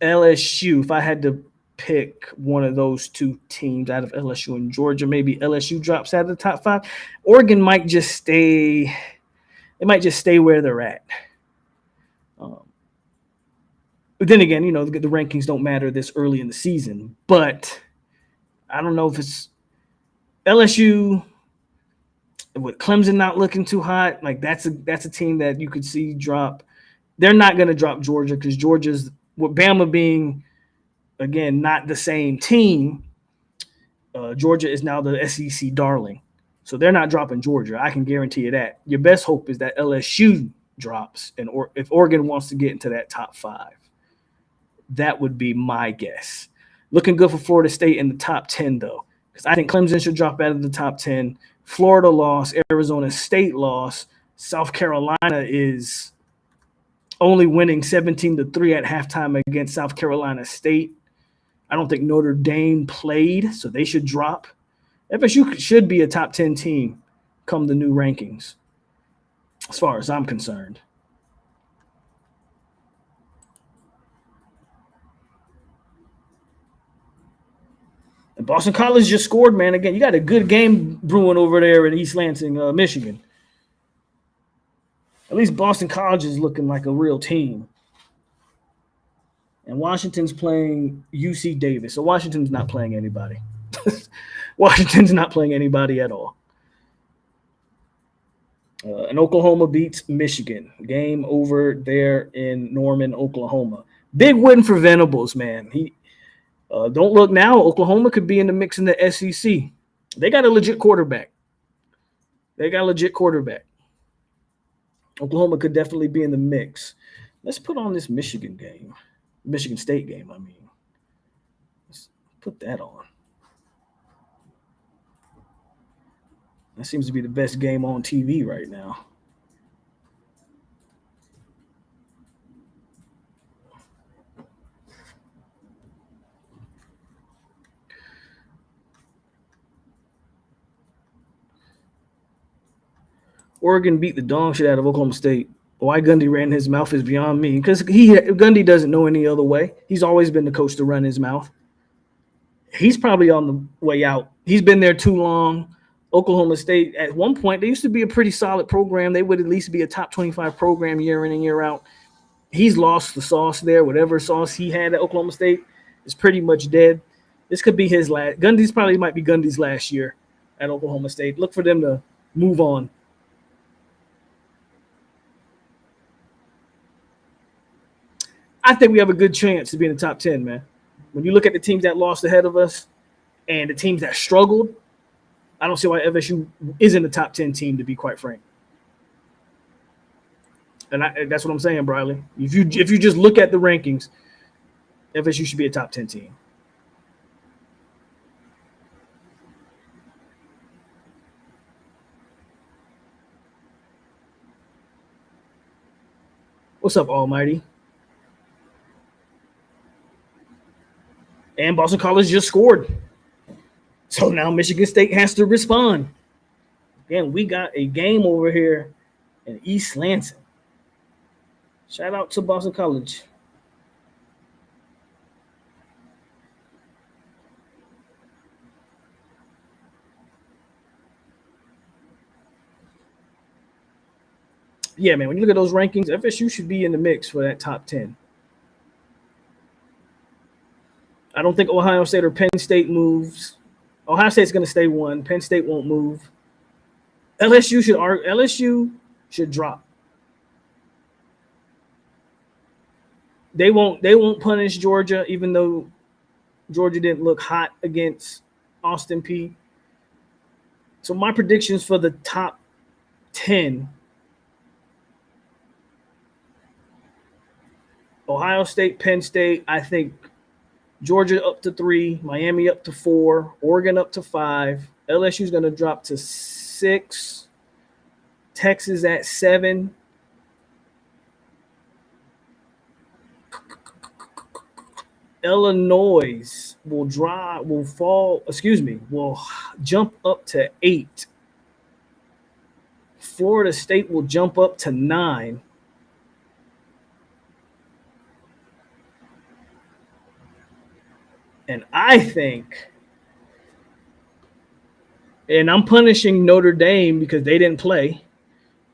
LSU. If I had to pick one of those two teams out of LSU and Georgia, maybe LSU drops out of the top 5. Oregon might just stay. They might just stay where they're at. But then again, the rankings don't matter this early in the season. But I don't know if it's LSU with Clemson not looking too hot. Like that's a team that you could see drop. They're not going to drop Georgia because Georgia's with Bama being, again, not the same team. Georgia is now the SEC darling. So they're not dropping Georgia. I can guarantee you that. Your best hope is that LSU drops, and if Oregon wants to get into that top 5. That would be my guess. Looking good for Florida State in the top 10, though, because I think Clemson should drop out of the top 10. Florida lost. Arizona State lost. South Carolina is only winning 17-3 at halftime against South Carolina State. I don't think Notre Dame played, so they should drop. FSU should be a top 10 team come the new rankings, as far as I'm concerned. And Boston College just scored, man. Again, you got a good game brewing over there in East Lansing, Michigan. At least Boston College is looking like a real team. And Washington's playing UC Davis. So Washington's not playing anybody. Washington's not playing anybody at all. And Oklahoma beats Michigan. Game over there in Norman, Oklahoma. Big win for Venables, man. Don't look now. Oklahoma could be in the mix in the SEC. They got a legit quarterback. Oklahoma could definitely be in the mix. Let's put on this Michigan State game, I mean. Let's put that on. That seems to be the best game on TV right now. Oregon beat the dog shit out of Oklahoma State. Why Gundy ran his mouth is beyond me. Because Gundy doesn't know any other way. He's always been the coach to run his mouth. He's probably on the way out. He's been there too long. Oklahoma State, at one point, they used to be a pretty solid program. They would at least be a top 25 program year in and year out. he's lost the sauce there. Whatever sauce he had at Oklahoma State is pretty much dead. This could be his last. Gundy's probably might be Gundy's last year at Oklahoma State. Look for them to move on. I think we have a good chance to be in the top 10, man. When you look at the teams that lost ahead of us and the teams that struggled, I don't see why FSU isn't a top 10 team, to be quite frank. And that's what I'm saying, Briley. If you just look at the rankings, FSU should be a top 10 team. What's up, Almighty? And Boston College just scored. So now Michigan State has to respond. Again, we got a game over here in East Lansing. Shout out to Boston College. Yeah, man, when you look at those rankings, FSU should be in the mix for that top 10. I don't think Ohio State or Penn State moves. Ohio State's going to stay one. Penn State won't move. LSU should drop. They won't punish Georgia, even though Georgia didn't look hot against Austin Peay. So my predictions for the top 10: Ohio State, Penn State, I think Georgia up to 3, Miami up to 4, Oregon up to 5. LSU's going to drop to 6, Texas at 7. Illinois will jump up to 8. Florida State will jump up to 9. And I think, and I'm punishing Notre Dame because they didn't play,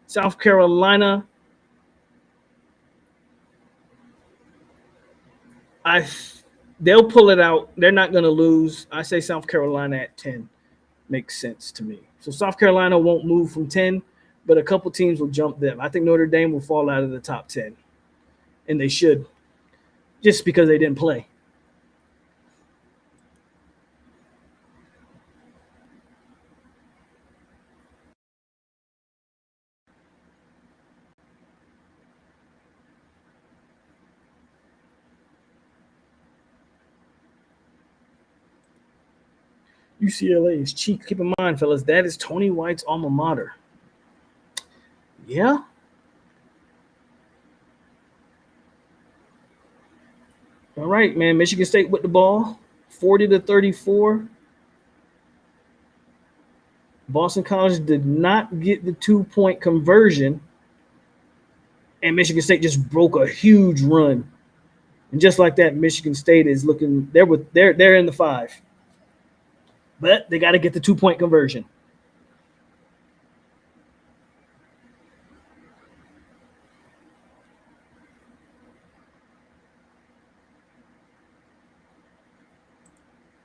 South Carolina, they'll pull it out. They're not going to lose. I say South Carolina at 10 makes sense to me. So South Carolina won't move from 10, but a couple teams will jump them. I think Notre Dame will fall out of the top 10, and they should, just because they didn't play. UCLA is cheap. Keep in mind, fellas, that is Tony White's alma mater. Yeah. All right, man. Michigan State with the ball, 40-34. Boston College did not get the 2-point conversion, and Michigan State just broke a huge run. And just like that, Michigan State is looking. They're in the 5. But they got to get the 2-point conversion.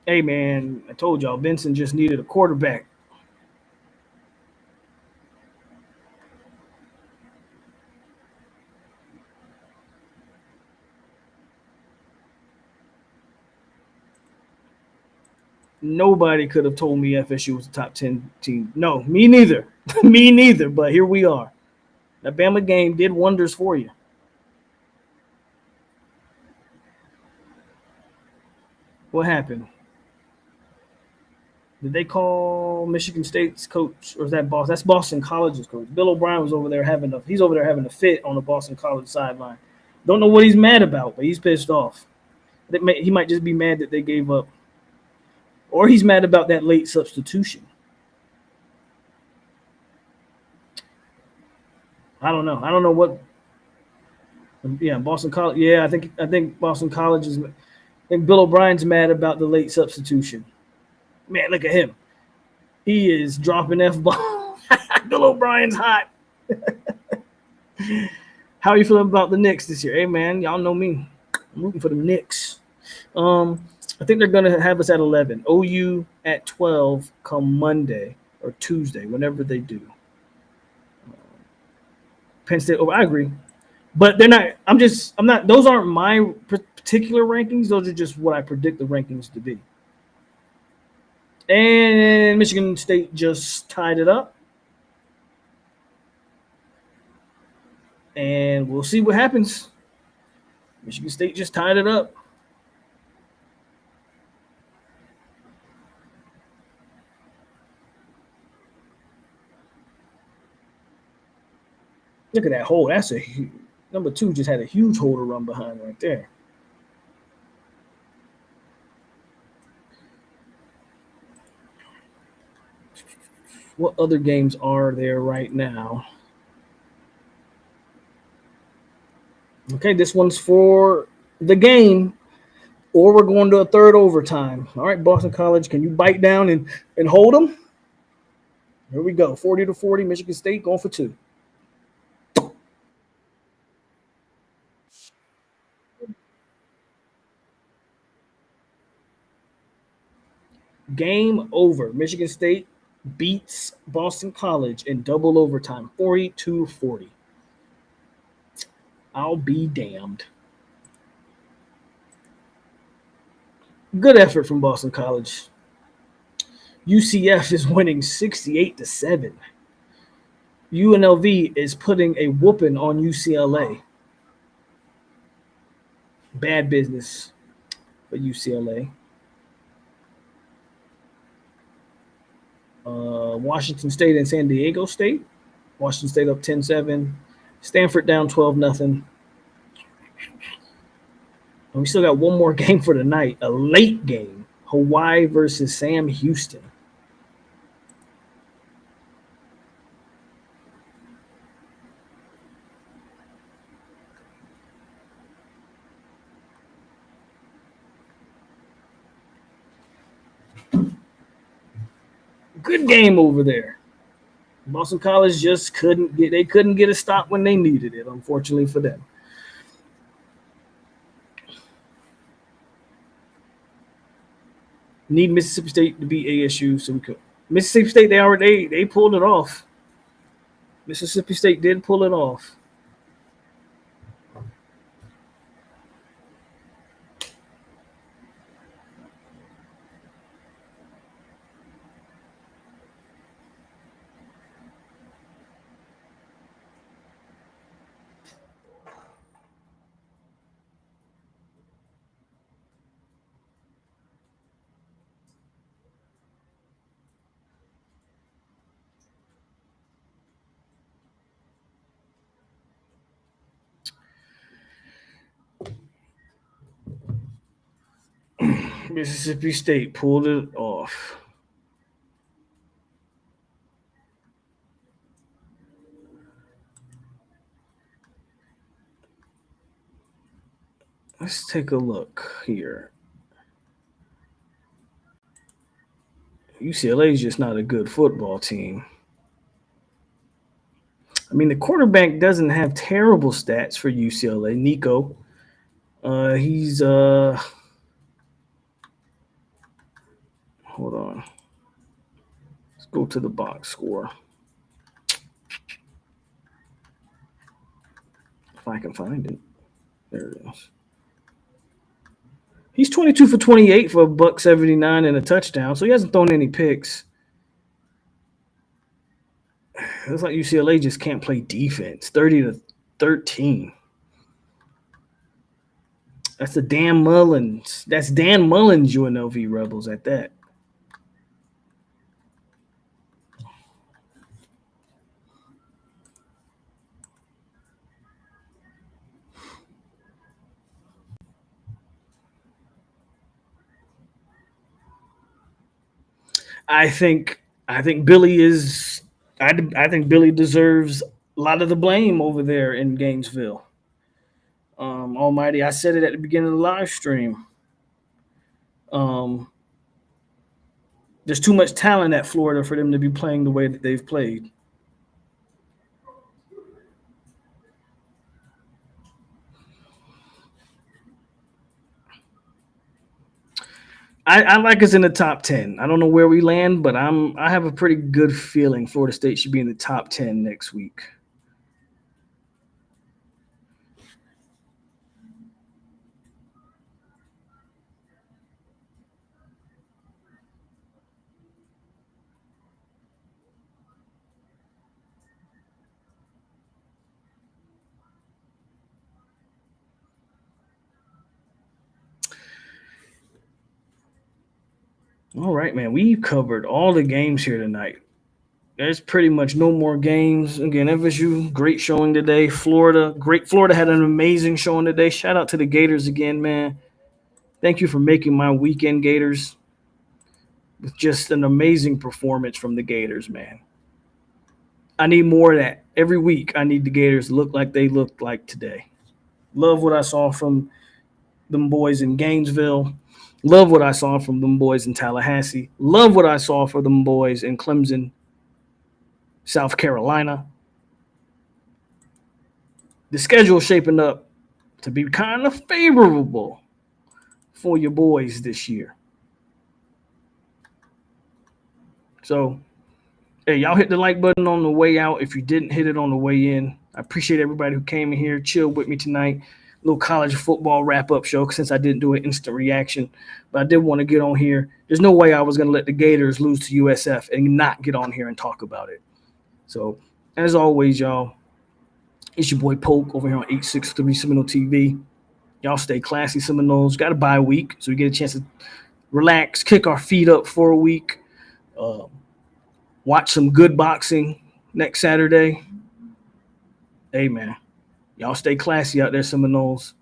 Hey, man, I told y'all, Benson just needed a quarterback. Nobody could have told me FSU was a top 10 team. No, me neither. Me neither, but here we are. That Bama game did wonders for you. What happened? Did they call Michigan State's coach, or is that Boston? That's Boston College's coach. Bill O'Brien was over there having a fit on the Boston College sideline. Don't know what he's mad about, but he's pissed off. He might just be mad that they gave up. Or he's mad about that late substitution. I don't know. I don't know what. Yeah, Boston College. Yeah, I think Boston College is. I think Bill O'Brien's mad about the late substitution. Man, look at him. He is dropping F-bombs. Bill O'Brien's hot. How are you feeling about the Knicks this year? Hey man, y'all know me. I'm rooting for the Knicks. I think they're gonna have us at 11. OU at 12 come Monday or Tuesday, whenever they do. Penn State. Oh, I agree, but they're not. I'm not. Those aren't my particular rankings. Those are just what I predict the rankings to be. And Michigan State just tied it up. And we'll see what happens. Michigan State just tied it up. Look at that hole. That's a number 2 just had a huge hole to run behind right there. What other games are there right now? Okay, this one's for the game, or we're going to a third overtime. All right, Boston College, can you bite down and hold them? Here we go, 40-40, Michigan State going for 2. Game over. Michigan State beats Boston College in double overtime, 42-40. I'll be damned. Good effort from Boston College. UCF is winning 68-7. UNLV is putting a whooping on UCLA. Bad business for UCLA. Washington State and San Diego State. Washington State up 10-7. Stanford down 12-0. And we still got one more game for tonight, a late game. Hawaii versus Sam Houston. Good game over there. Boston College just couldn't get a stop when they needed it, unfortunately for them. Need Mississippi State to beat ASU, so we could. Mississippi State, they pulled it off. Mississippi State did pull it off. Mississippi State pulled it off. Let's take a look here. UCLA is just not a good football team. I mean, the quarterback doesn't have terrible stats for UCLA. Nico, he's hold on. Let's go to the box score. If I can find it. There it is. He's 22 for 28 for $179 and a touchdown, so he hasn't thrown any picks. It looks like UCLA just can't play defense. 30-13. That's the Dan Mullins. That's Dan Mullins UNLV Rebels at that. I think Billy is. I think Billy deserves a lot of the blame over there in Gainesville. Almighty, I said it at the beginning of the live stream. There's too much talent at Florida for them to be playing the way that they've played. I like us in the top 10. I don't know where we land, but I have a pretty good feeling Florida State should be in the top 10 next week. All right, man. We've covered all the games here tonight. There's pretty much no more games. Again, FSU, great showing today. Florida, great. Florida had an amazing showing today. Shout out to the Gators again, man. Thank you for making my weekend, Gators. With just an amazing performance from the Gators, man. I need more of that. Every week, I need the Gators to look like they looked like today. Love what I saw from them boys in Gainesville. Love what I saw from them boys in Tallahassee. Love what I saw for them boys in Clemson, South Carolina. The schedule shaping up to be kind of favorable for your boys this year. So, hey, y'all hit the like button on the way out if you didn't hit it on the way in. I appreciate everybody who came in here, chilled with me tonight. Little college football wrap-up show since I didn't do an instant reaction. But I did want to get on here. There's no way I was going to let the Gators lose to USF and not get on here and talk about it. So, as always, y'all, it's your boy POLK over here on 863 Seminole TV. Y'all stay classy, Seminoles. Got a bye week, so we get a chance to relax, kick our feet up for a week, watch some good boxing next Saturday. Hey, man, y'all stay classy out there, Seminoles.